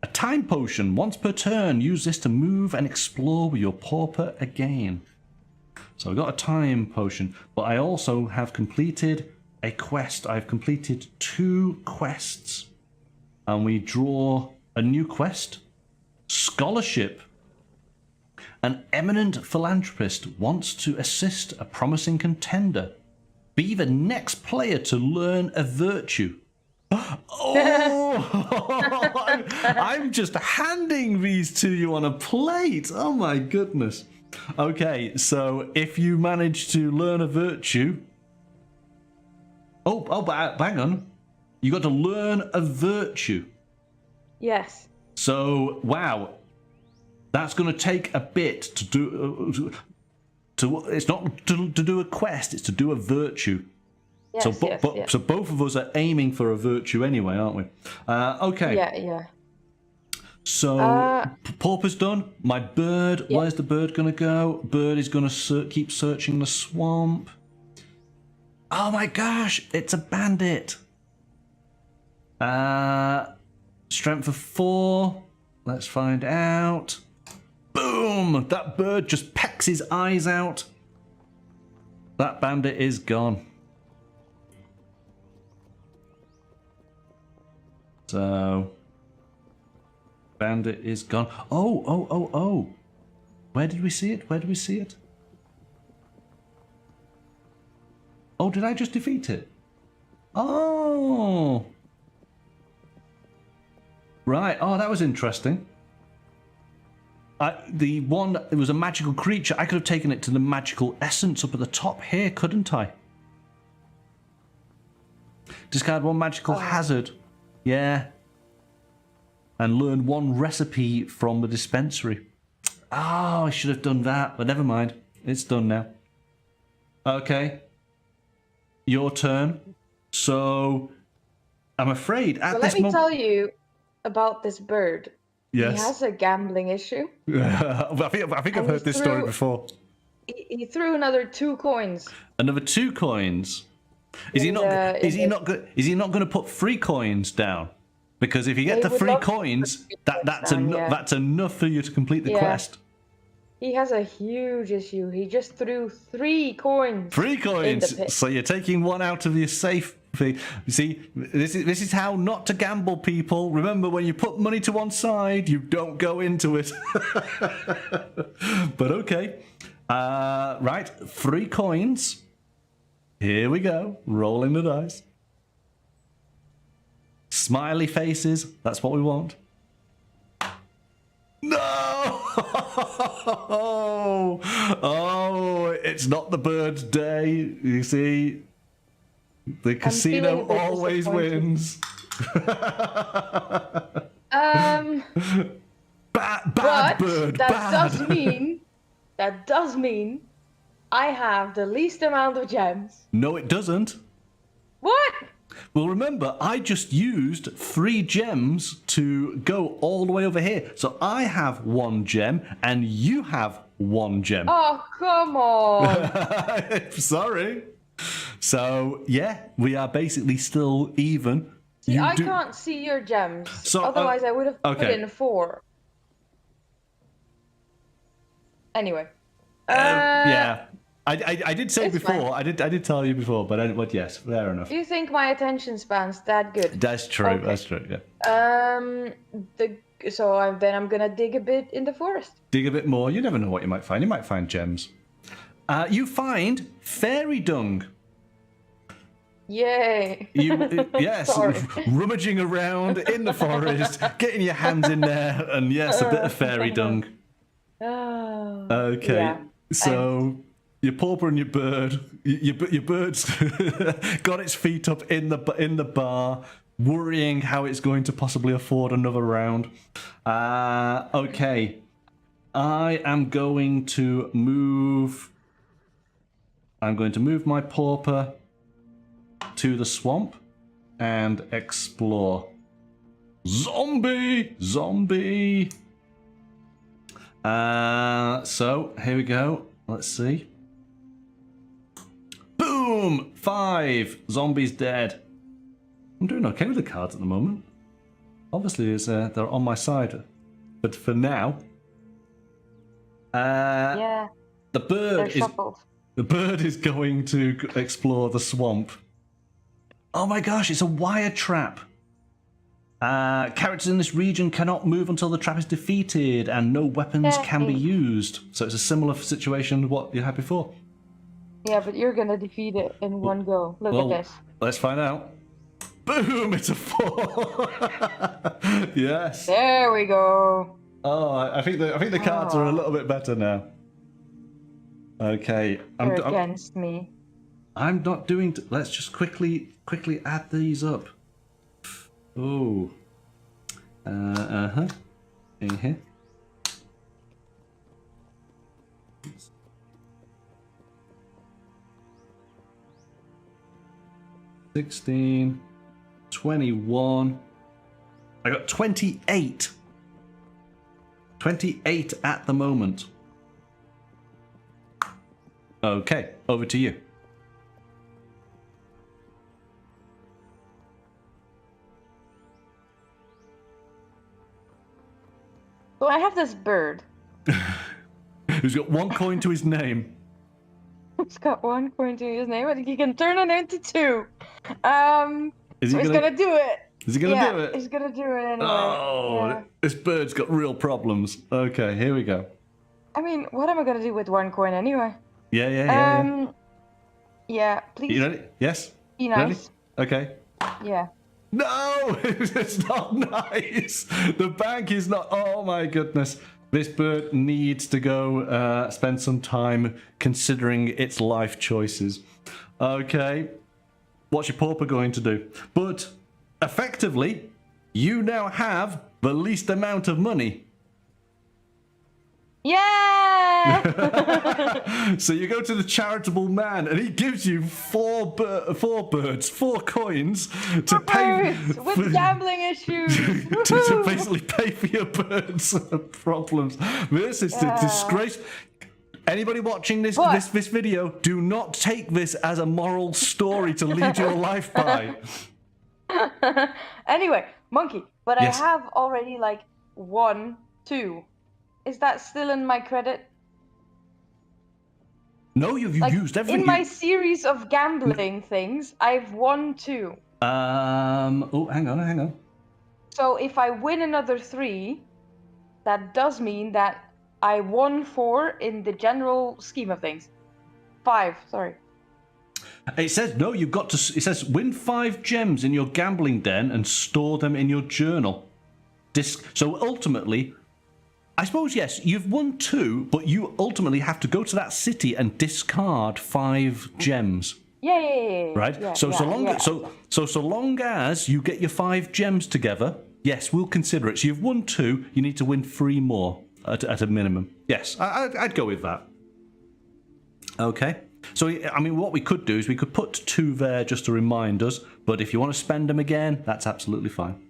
A time potion. Once per turn, use this to move and explore with your pauper again. So I've got a time potion, but I also have completed a quest. I've completed 2 quests, and we draw a new quest, scholarship. An eminent philanthropist wants to assist a promising contender. Be the next player to learn a virtue. Oh, I'm just handing these to you on a plate. Oh my goodness. Okay, so if you manage to learn a virtue. But hang on. You got to learn a virtue. Yes. So, wow. That's going to take a bit to do. It's not to do a quest, it's to do a virtue. Yes, So both of us are aiming for a virtue anyway, aren't we? Okay. Yeah. So Pauper's done. My bird. Yeah. Where's the bird gonna go? Bird is gonna keep searching the swamp. Oh my gosh! It's a bandit. Strength of 4. Let's find out. Boom! That bird just pecks his eyes out. That bandit is gone. So, bandit is gone. Oh. Where did we see it? Oh, did I just defeat it? Oh. Right. Oh, that was interesting. It was a magical creature. I could have taken it to the magical essence up at the top here, couldn't I? Discard 1 magical hazard. Yeah. And learn 1 recipe from the dispensary. Oh, I should have done that, but never mind. It's done now. Okay. Your turn. So, I'm afraid at this moment... Let me tell you about this bird. Yes. He has a gambling issue. I think I've heard this story before. He threw another 2 coins. Another 2 coins? Is he not going to put 3 coins down? Because if you get to 3 coins, that's enough for you to complete the quest. He has a huge issue. He just threw 3 coins. 3 coins. So you're taking 1 out of your safe. You see, this is how not to gamble, people. Remember, when you put money to one side, you don't go into it. But okay. Right, 3 coins. Here we go. Rolling the dice. Smiley faces. That's what we want. No! Oh, it's not the bird's day. You see, the casino always wins. Bad bird. That does mean I have the least amount of gems. No, it doesn't. What? Well, remember, I just used 3 gems to go all the way over here. So I have 1 gem, and you have 1 gem. Oh, come on. Sorry. So, yeah, we are basically still even. See, I can't see your gems. So, otherwise, I would have put in 4. Anyway. Yeah. I did say before. Fine. I did tell you before, but yes, fair enough. Do you think my attention span's that good? That's true. Okay. That's true. Yeah. Then I'm gonna dig a bit in the forest. Dig a bit more. You never know what you might find. You might find gems. You find fairy dung. Yay! Yes, rummaging around in the forest, getting your hands in there, and yes, a bit of fairy dung. Oh. Okay. Yeah. So. Your pauper and your bird. Your bird's got its feet up in the bar, worrying how it's going to possibly afford another round. Okay, I am going to move. I'm going to move my pauper to the swamp and explore. Zombie. So here we go. Let's see. Boom! 5. Zombies dead. I'm doing okay with the cards at the moment. Obviously, they're on my side. But for now... yeah. The bird is going to explore the swamp. Oh my gosh, it's a wire trap. Characters in this region cannot move until the trap is defeated, and no weapons can be used. So it's a similar situation to what you had before. Yeah, but you're gonna defeat it in one go. Look at this. Let's find out. Boom! It's a 4. Yes. There we go. Oh, I think the cards are a little bit better now. Okay. You're against me. I'm not doing. Let's just quickly add these up. Oh. In here. $16, 21. I got 28. 28 at the moment. Okay, over to you. So I have this bird. Who's got 1 coin to his name. He's got 1 coin to his name, and he can turn it into 2. Is he he's gonna do it. Is he gonna do it? He's gonna do it anyway. Oh, yeah. This bird's got real problems. Okay, here we go. I mean, what am I gonna do with 1 coin anyway? Yeah. Yeah, please. You ready? Yes? Be nice. Ready? Okay. Yeah. No! It's not nice! The bank is not... Oh my goodness. This bird needs to go spend some time considering its life choices. Okay. What's your pauper going to do? But, effectively, you now have the least amount of money. Yeah! So you go to the charitable man, and he gives you 4 coins to pay with gambling issues. to basically pay for your birds' problems. This is a disgrace. Anybody watching this video, do not take this as a moral story to lead your life by. Anyway, monkey. But Yes. I have already like 1, 2. Is that still in my credit? No, you've used everything. In my series of gambling things, I've won 2. Oh, hang on. So if I win another 3, that does mean that I won 4 in the general scheme of things. 5, sorry. It says no. You've got to. It says win 5 gems in your gambling den and store them in your journal. So ultimately, I suppose yes, you've won 2, but you ultimately have to go to that city and discard 5 gems. Yeah. Right. Yeah, so long as you get your 5 gems together, yes, we'll consider it. So you've won 2. You need to win 3 more at a minimum. Yes, I'd go with that. Okay. So, I mean, what we could do is we could put 2 there just to remind us, but if you want to spend them again, that's absolutely fine.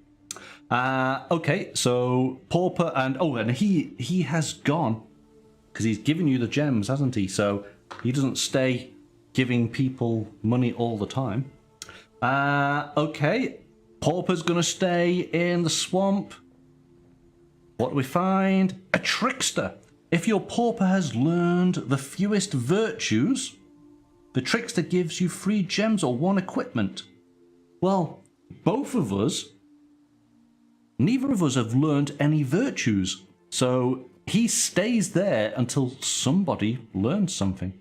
Okay, so Pauper and he has gone because he's given you the gems, hasn't he? So he doesn't stay giving people money all the time. Okay, Pauper's gonna stay in the swamp. What do we find? A trickster. If your pauper has learned the fewest virtues, the trickster gives you 3 gems or 1 equipment. Well, both of us, neither of us have learned any virtues. So he stays there until somebody learns something.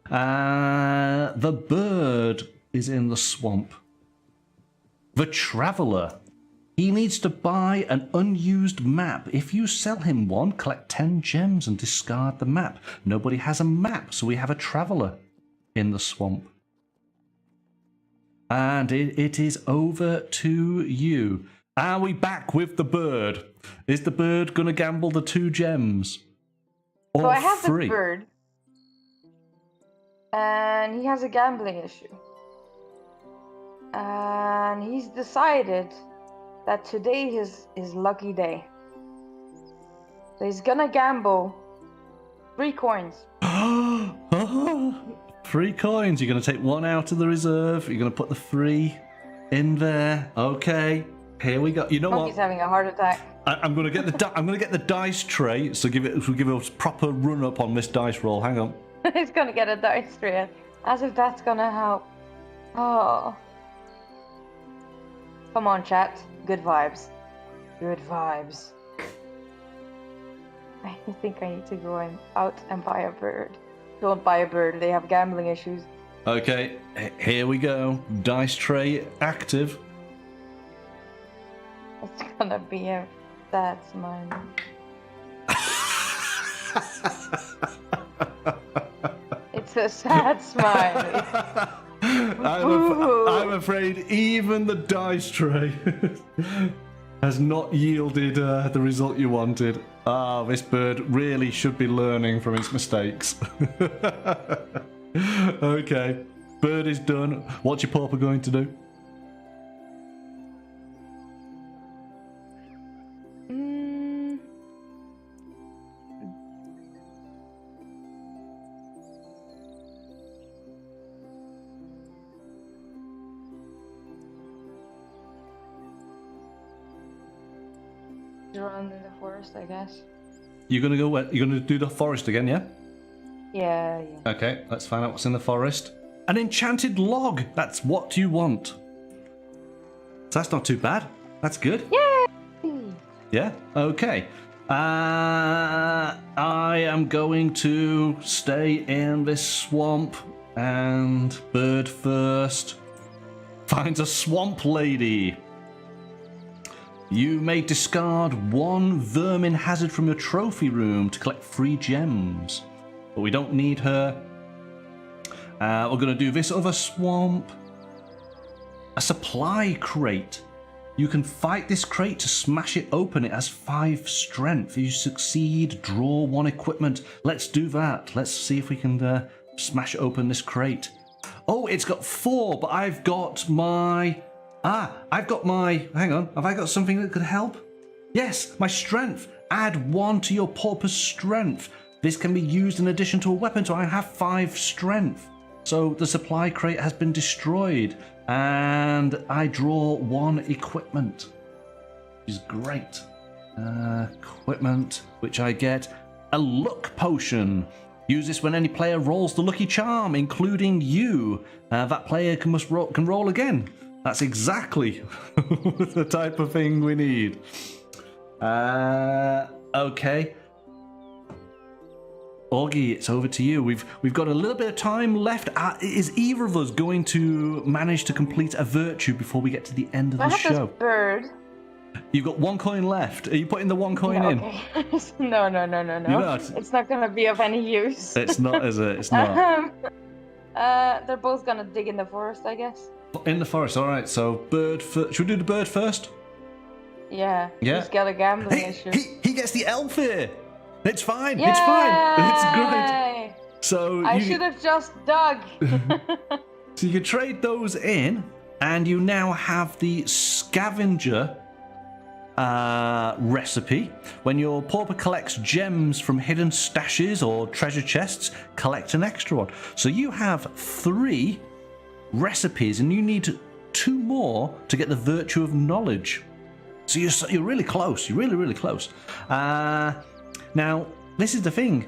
The bird is in the swamp. The traveller. He needs to buy an unused map. If you sell him one, collect 10 gems and discard the map. Nobody has a map, so we have a traveller in the swamp. And it is over to you. Are we back with the bird? Is the bird going to gamble the 2 gems? Or so I have 3? the bird. And he has a gambling issue. And he's decided that today is his lucky day. So he's gonna gamble 3 coins. 3 coins. You're going to take 1 out of the reserve. You're going to put the 3 in there. Okay. Here we go. You know Monkey's what? having a heart attack. I'm going to get the dice tray. So give it a proper run up on this dice roll. Hang on. He's gonna get a dice tray. As if that's gonna help. Oh. Come on, chat. Good vibes. Good vibes. I think I need to go out and buy a bird. Don't buy a bird. They have gambling issues. Okay, here we go. Dice tray active. It's gonna be a sad smile. It's a sad smile. I'm afraid even the dice tray has not yielded the result you wanted. Ah, this bird really should be learning from its mistakes. Okay, bird is done. What's your pauper going to do? Around in the forest, I guess. You're gonna go where? You're gonna do the forest again, yeah? Yeah. Okay, let's find out what's in the forest. An enchanted log. That's what you want. So that's not too bad. That's good. Yay! Yeah. Okay. I am going to stay in this swamp, and bird first finds a swamp lady. You may discard one vermin hazard from your trophy room to collect free gems. But we don't need her. We're going to do this other swamp. A supply crate. You can fight this crate to smash it open. It has 5 strength. If you succeed, draw 1 equipment. Let's do that. Let's see if we can smash open this crate. Oh, it's got 4, but I've got my... hang on, have I got something that could help? Yes, my strength. Add 1 to your pauper's strength. This can be used in addition to a weapon, so I have 5 strength. So the supply crate has been destroyed, and I draw 1 equipment, which is great. Equipment, which I get a luck potion. Use this when any player rolls the lucky charm, including you. That player can roll again. That's exactly the type of thing we need. Okay. Augie, it's over to you. We've got a little bit of time left. Is either of us going to manage to complete a virtue before we get to the end of the show? Bird. You've got 1 coin left. Are you putting the 1 coin in? Okay. No. You're not? It's not going to be of any use. It's not, is it? It's not. They're both going to dig in the forest, I guess. In the forest, all right. So bird first. Should we do the bird first? Yeah. Yeah. He's got a gambling issue. He gets the elf here. It's fine. Yay! It's fine. It's great. So I should have just dug. So you can trade those in, and you now have the scavenger recipe. When your pauper collects gems from hidden stashes or treasure chests, collect an extra one. So you have 3 recipes, and you need 2 more to get the virtue of knowledge. So you're really close. You're really close. Now, this is the thing.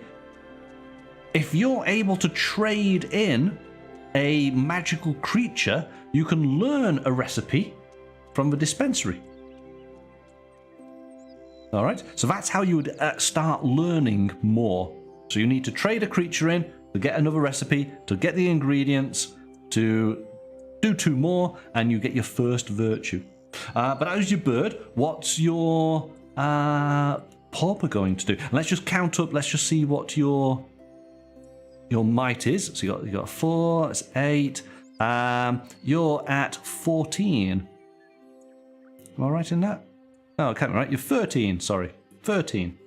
If you're able to trade in a magical creature, you can learn a recipe from the dispensary. All right, so that's how you would start learning more. So you need to trade a creature in to get another recipe, to get the ingredients, to do 2 more, and you get your first virtue. But as your bird, what's your pauper going to do? And let's just count up. Let's just see what your might is. So you got 4. That's 8. You're at 14. Am I right in that? Oh, I can't be right. You're 13. Sorry, 13.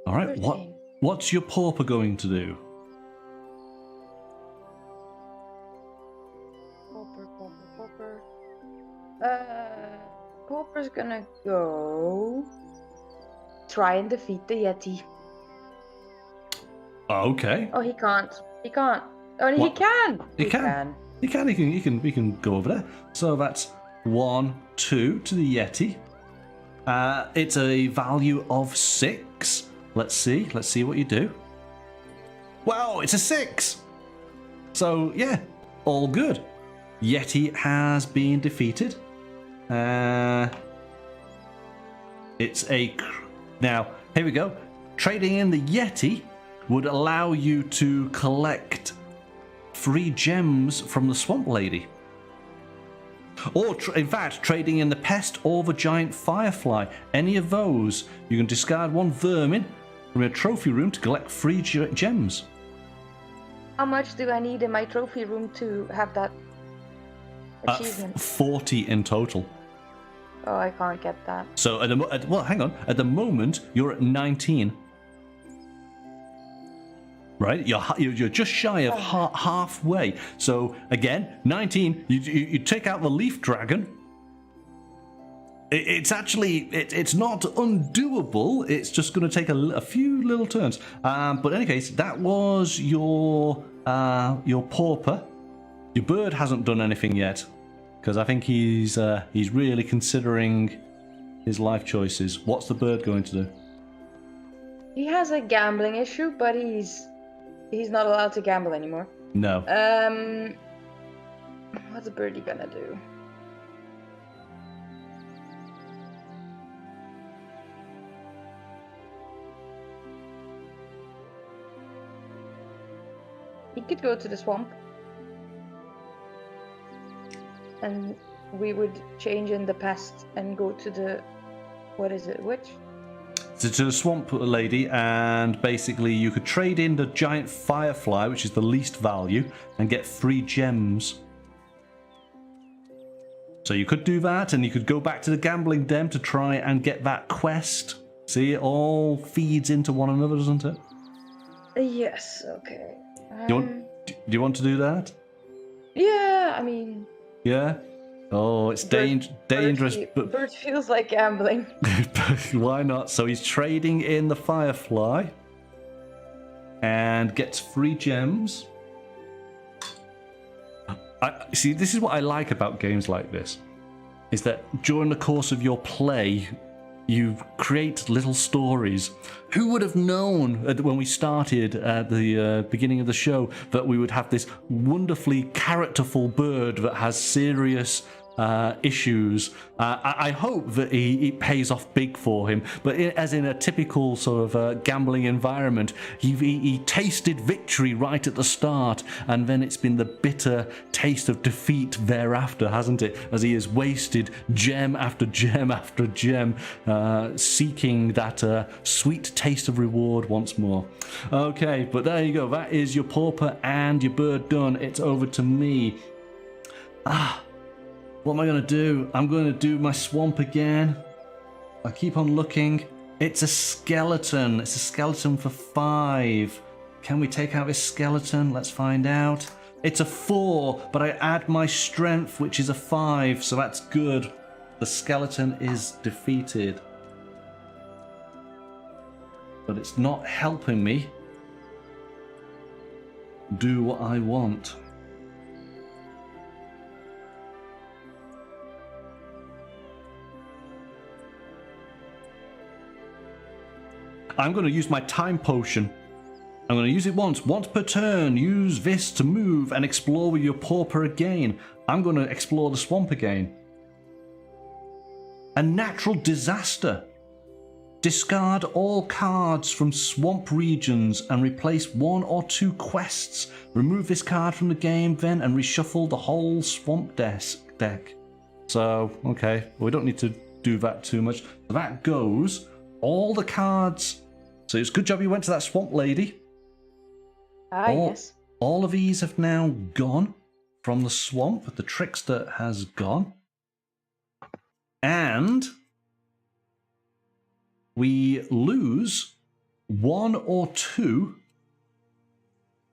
All right. 13. What's your pauper going to do? Pauper's gonna go try and defeat the Yeti. Okay. Oh, he can't. He can't. Oh, he What? can. He can. He can go over there. So that's 1, 2 to the Yeti. It's a value of 6. Let's see what you do. Wow, it's a 6. So yeah, All good. Yeti has been defeated. Now, here we go. Trading in the Yeti would allow you to collect free gems from the Swamp Lady. Or, in fact, trading in the Pest or the Giant Firefly. Any of those, you can discard one vermin from your trophy room to collect free gems. How much do I need in my trophy room to have that achievement? 40 in total. Oh, I can't get that. So, well, hang on. At the moment, you're at 19. Right? You're just shy of halfway. So, again, 19. You take out the Leaf Dragon. It's actually, it's not undoable. It's just going to take a few little turns. But in any case, that was your Pauper. Your bird hasn't done anything yet, because I think he's really considering his life choices. What's the bird going to do? He has a gambling issue, but he's not allowed to gamble anymore. No. What's the birdie gonna do? He could go to the swamp. And we would change in the pest and go to the... What is it? Which? To the Swamp Lady, and basically you could trade in the Giant Firefly, which is the least value, and get free gems. So you could do that, and you could go back to the gambling den to try and get that quest. See, it all feeds into one another, doesn't it? Yes, okay. Do you want to do that? Yeah, I mean... Yeah? Oh, it's dangerous. Bird feels like gambling. Why not? So he's trading in the Firefly and gets free gems. See, this is what I like about games like this, is that during the course of your play, you create little stories. Who would have known when we started at the beginning of the show that we would have this wonderfully characterful bird that has serious issues? I hope that it pays off big for him, but as in a typical sort of gambling environment, he tasted victory right at the start, and then it's been the bitter taste of defeat thereafter, hasn't it? As he has wasted gem after gem after gem, seeking that sweet taste of reward once more. Okay, but there you go. That is your Pauper and your bird done. It's over to me. What am I going to do? I'm going to do my swamp again. I keep on looking. It's a skeleton. It's a skeleton for 5. Can we take out this skeleton? Let's find out. It's a 4, but I add my strength, which is a 5, so that's good. The skeleton is defeated. But it's not helping me do what I want. I'm going to use my time potion. I'm going to use it once per turn. Use this to move and explore with your Pauper again. I'm going to explore the swamp again. A natural disaster. Discard all cards from swamp regions and replace 1 or 2 quests. Remove this card from the game then and reshuffle the whole swamp deck. So, okay, we don't need to do that too much. So that goes. All the cards. So it's a good job you went to that swamp lady. Yes. All of these have now gone from the swamp. The trickster has gone. And we lose 1 or 2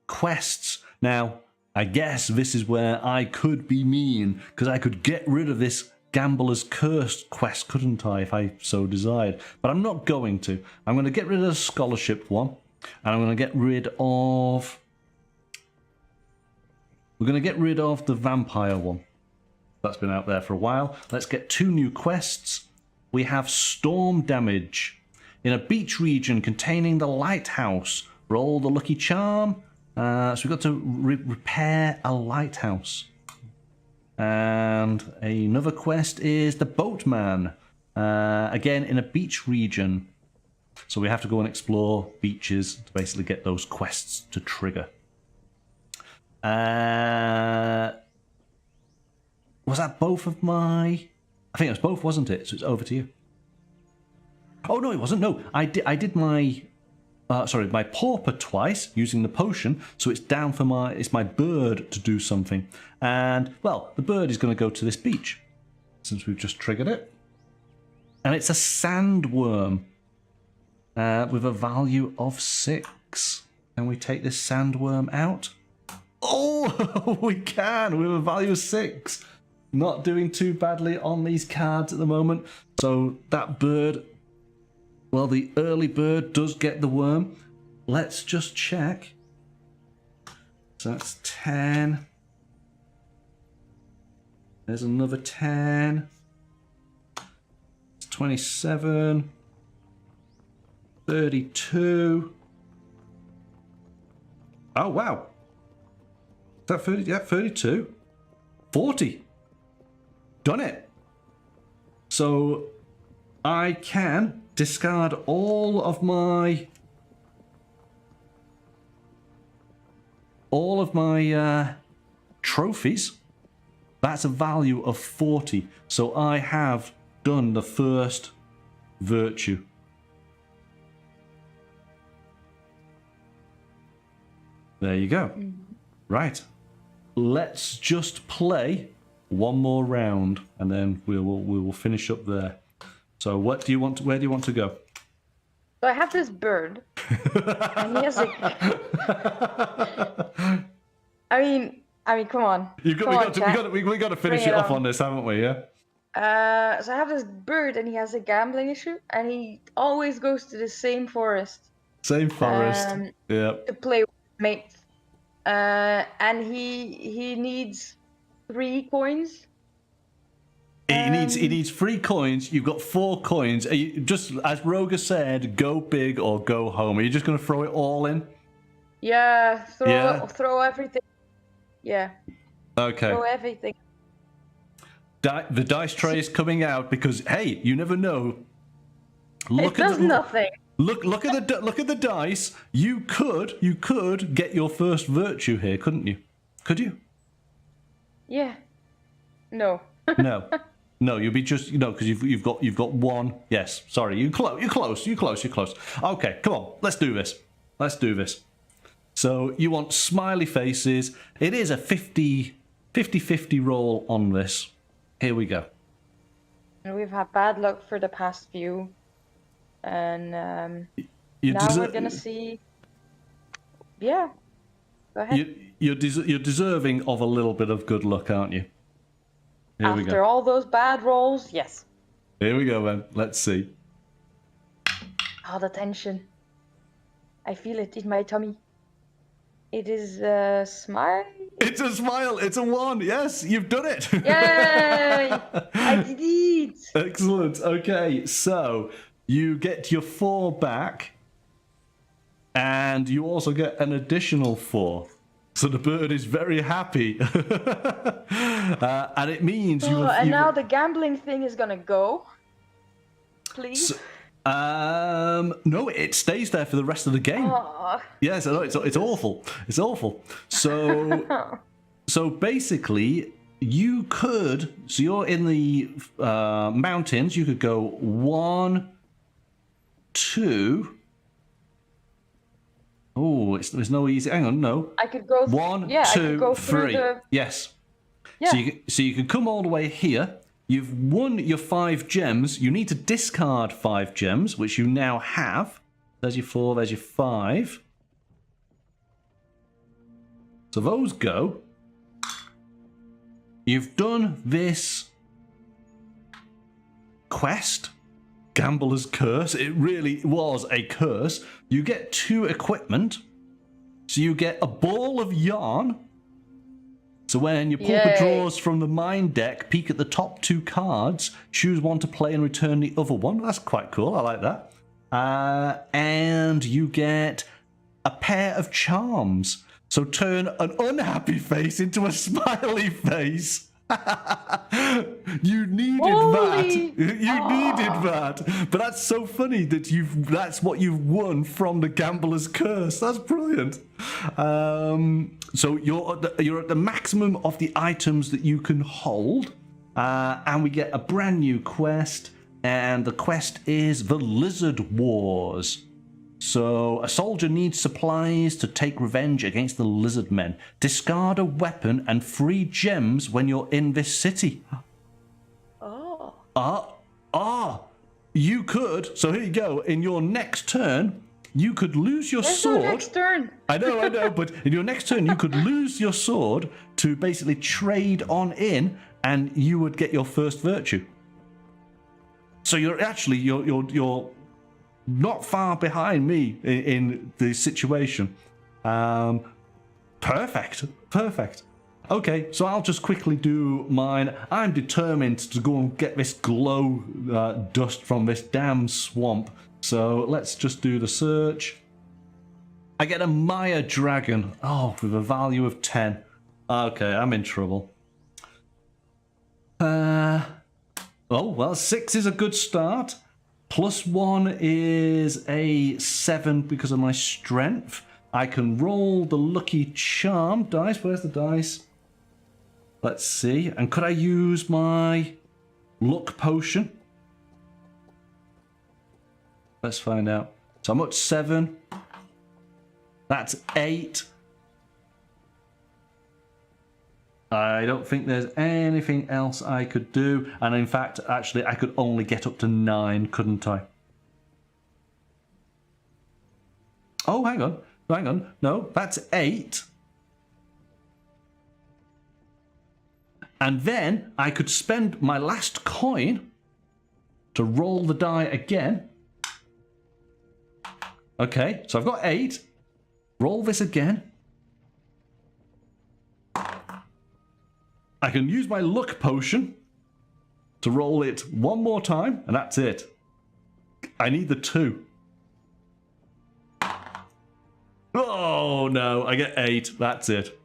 quests. Now, I guess this is where I could be mean, because I could get rid of this Gambler's Cursed quest, couldn't I, if I so desired? But I'm not going to. I'm going to get rid of the scholarship one, and I'm going to get rid of... We're going to get rid of the vampire one. That's been out there for a while. Let's get 2 new quests. We have Storm Damage. In a beach region containing the lighthouse, roll the lucky charm So we've got to repair a lighthouse. And another quest is the boatman. Again, in a beach region. So we have to go and explore beaches to basically get those quests to trigger. Was that both of my... I think it was both, wasn't it? So it's over to you. Oh, no, it wasn't. No, I did my... my pauper twice using the potion, so it's down for my bird to do something. And, well, the bird is going to go to this beach, since we've just triggered it. And it's a sandworm with a value of 6. Can we take this sandworm out? Oh, we can, with a value of 6. Not doing too badly on these cards at the moment. So that bird... Well, the early bird does get the worm. Let's just check. So that's 10. There's another 10. It's 27. 32. Oh, wow. Is that 30? Yeah, 32. 40. Done it. So I can discard all of my trophies. That's a value of 40. So I have done the first virtue. There you go. Right. Let's just play one more round and then we will finish up there. So what do you want to, where do you want to go? So I have this bird. And he has a... I mean, come on. We got to finish it off on this, haven't we? Yeah. So I have this bird, and he has a gambling issue, and he always goes to the same forest. Same forest. Yeah. To play with mates. And he needs 3 coins. He needs 3 coins. You've got 4 coins. Are you, just as Roger said, go big or go home. Are you just going to throw it all in? Yeah, throw everything. Yeah. Okay. Throw everything. The dice tray is coming out because hey, you never know. It does nothing. Look at the dice. You could get your first virtue here, couldn't you? Could you? Yeah. No. No, you'll be just because you've got 1. Yes, sorry, you're close. Okay, come on, let's do this. So you want smiley faces. It is a 50-50 roll on this. Here we go. And we've had bad luck for the past few, and now we're gonna see. Yeah, go ahead. You're deserving of a little bit of good luck, aren't you? Here we go. After all those bad rolls, yes. Here we go, then. Let's see. Oh, the tension. I feel it in my tummy. It is a smile. It's a smile. It's a 1. Yes, you've done it. Yay! I did it. Excellent. Okay, so you get your 4 back, and you also get an additional 4. So the bird is very happy, and it means you. And now the gambling thing is gonna go. Please. So, no, it stays there for the rest of the game. Oh. Yes, it's awful. It's awful. So, so basically, you could. So you're in the mountains. You could go 1, 2. Oh, there's no easy. Hang on, no. I could go. 1, yeah, 2, I could go 3. Yes. Yeah. So you can come all the way here. You've won your 5 gems. You need to discard 5 gems, which you now have. There's your 4. There's your 5. So those go. You've done this quest. Gambler's Curse. It really was a curse. You get 2 equipment. So you get a ball of yarn. So when your Pauper draws from the mind deck, peek at the top 2 cards, choose one to play and return the other one. That's quite cool. I like that. And you get a pair of charms. So turn an unhappy face into a smiley face. You needed that. You needed that. But that's so funny that that's what you've won from the gambler's curse. That's brilliant. So you're at the maximum of the items that you can hold. And we get a brand new quest. And the quest is the Lizard Wars. So, a soldier needs supplies to take revenge against the lizard men. Discard a weapon and free gems when you're in this city. You could. So here you go. In your next turn, you could lose your sword. No next turn. I know. But in your next turn, you could lose your sword to basically trade on in, and you would get your first virtue. So you're not far behind me in the situation. Perfect. Okay, so I'll just quickly do mine. I'm determined to go and get this glow dust from this damn swamp. So let's just do the search. I get a Maya dragon. Oh, with a value of 10. Okay, I'm in trouble. Oh, well, 6 is a good start. +1 is a 7 because of my strength. I can roll the lucky charm dice. Where's the dice? Let's see. And could I use my luck potion? Let's find out. So I'm at 7. That's 8. I don't think there's anything else I could do. And in fact, actually, I could only get up to 9, couldn't I? Oh, hang on. No, that's 8. And then I could spend my last coin to roll the die again. Okay, so I've got 8. Roll this again. I can use my luck potion to roll it one more time, and that's it. I need the 2. Oh no, I get 8. That's it.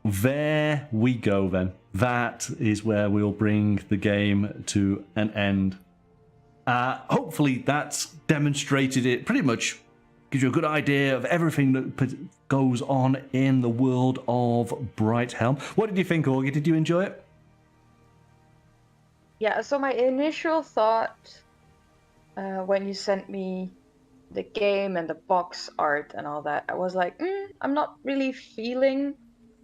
There we go then. That is where we'll bring the game to an end. Hopefully that's demonstrated it pretty much. Gives you a good idea of everything that goes on in the world of Brighthelm. What did you think, Augie? Did you enjoy it? Yeah, so my initial thought when you sent me the game and the box art and all that, I was like, I'm not really feeling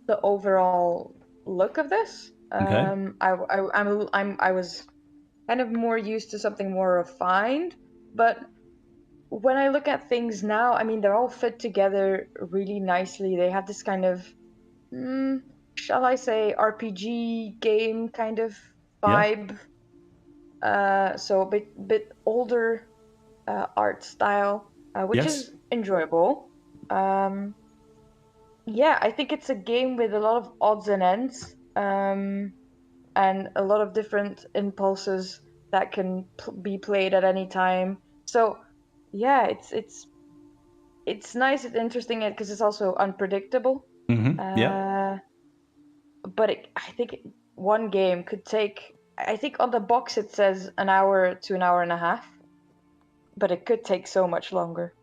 the overall look of this. Okay. I was kind of more used to something more refined, but when I look at things now, I mean, they're all fit together really nicely. They have this kind of, shall I say, RPG game kind of vibe. Yeah. So a bit older art style, which is enjoyable. Yeah, I think it's a game with a lot of odds and ends, and a lot of different impulses that can be played at any time. So yeah, it's nice and interesting because it's also unpredictable. Yeah. But I think one game could take. I think on the box it says an hour to an hour and a half, but it could take so much longer.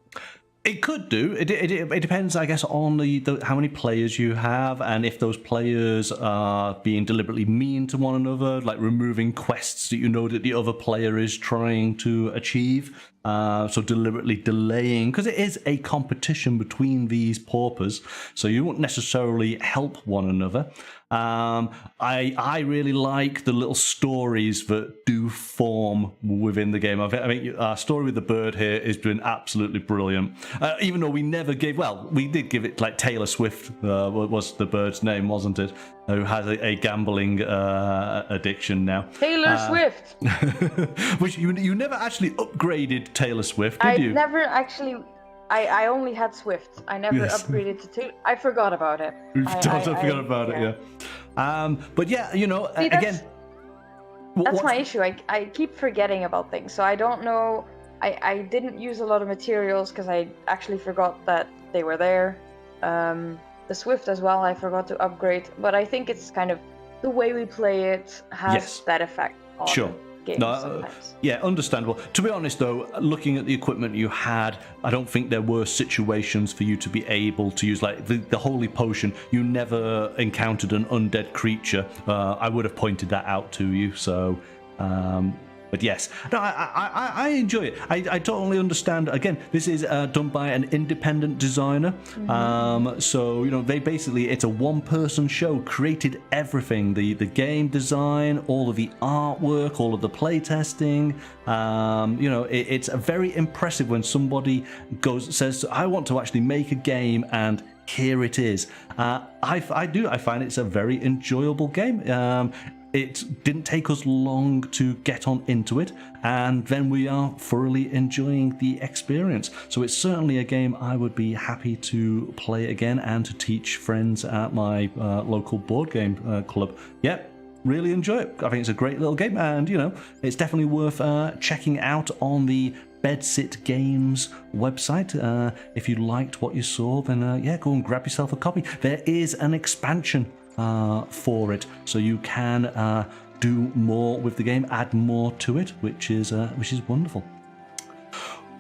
It could do. It depends, I guess, on the how many players you have, and if those players are being deliberately mean to one another, like removing quests that you know that the other player is trying to achieve. So deliberately delaying, because it is a competition between these paupers, so you won't necessarily help one another. I really like the little stories that do form within the game. I think our story with the bird here has been absolutely brilliant. Even though we never gave, well, we did give it like Taylor Swift was the bird's name, wasn't it? Who has a gambling addiction now. Taylor Swift. Which you never actually upgraded Taylor Swift, did you? I never actually. I only had Swift. I never upgraded to Taylor. I forgot about it. I forgot about it, yeah. But yeah, you know, See, again. That's my issue. I keep forgetting about things. So I don't know. I didn't use a lot of materials because I actually forgot that they were there. The Swift as well, I forgot to upgrade, but I think it's kind of the way we play it has Yes. that effect on Sure. games No, sometimes. yeah, understandable. To be honest, though, looking at the equipment you had, I don't think there were situations for you to be able to use, like, the Holy Potion. You never encountered an undead creature. I would have pointed that out to you, so... But yes, no, I enjoy it. I totally understand. Again, this is done by an independent designer. So, you know, they basically, it's a one-person show, created everything. The game design, all of the artwork, all of the playtesting. You know, it's very impressive when somebody says, I want to actually make a game, and here it is. I find it's a very enjoyable game. It didn't take us long to get on into it, and then we are thoroughly enjoying the experience. So it's certainly a game I would be happy to play again and to teach friends at my local board game club. Yep, really enjoy it. I think it's a great little game, and, you know, it's definitely worth checking out on the Bedsit Games website. If you liked what you saw, then yeah, go and grab yourself a copy. There is an expansion for it, so you can do more with the game, add more to it, which is wonderful.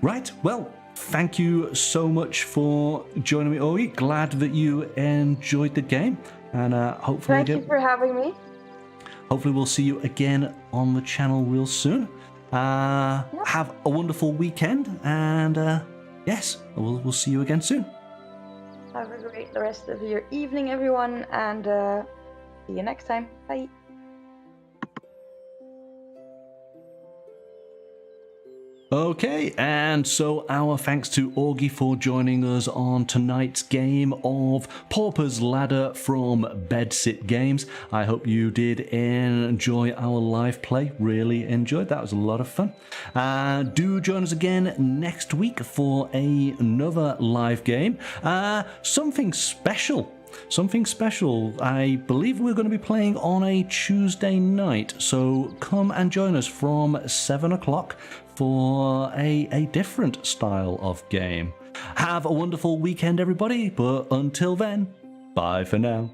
Right, well, thank you so much for joining me, Augie. Glad that you enjoyed the game, and hopefully Thank you for having me. Hopefully we'll see you again on the channel real soon. Have a wonderful weekend, and yes, we'll see you again soon. Have a great rest of your evening, everyone, and see you next time. Bye. Okay, and so our thanks to Augie for joining us on tonight's game of Paupers Ladder from Bedsit Games. I hope you did enjoy our live play. Really enjoyed. That was a lot of fun. Do join us again next week for another live game. Something special. Something special. I believe we're going to be playing on a Tuesday night, so come and join us from 7 o'clock for a different style of game. Have a wonderful weekend, everybody, but until then, bye for now.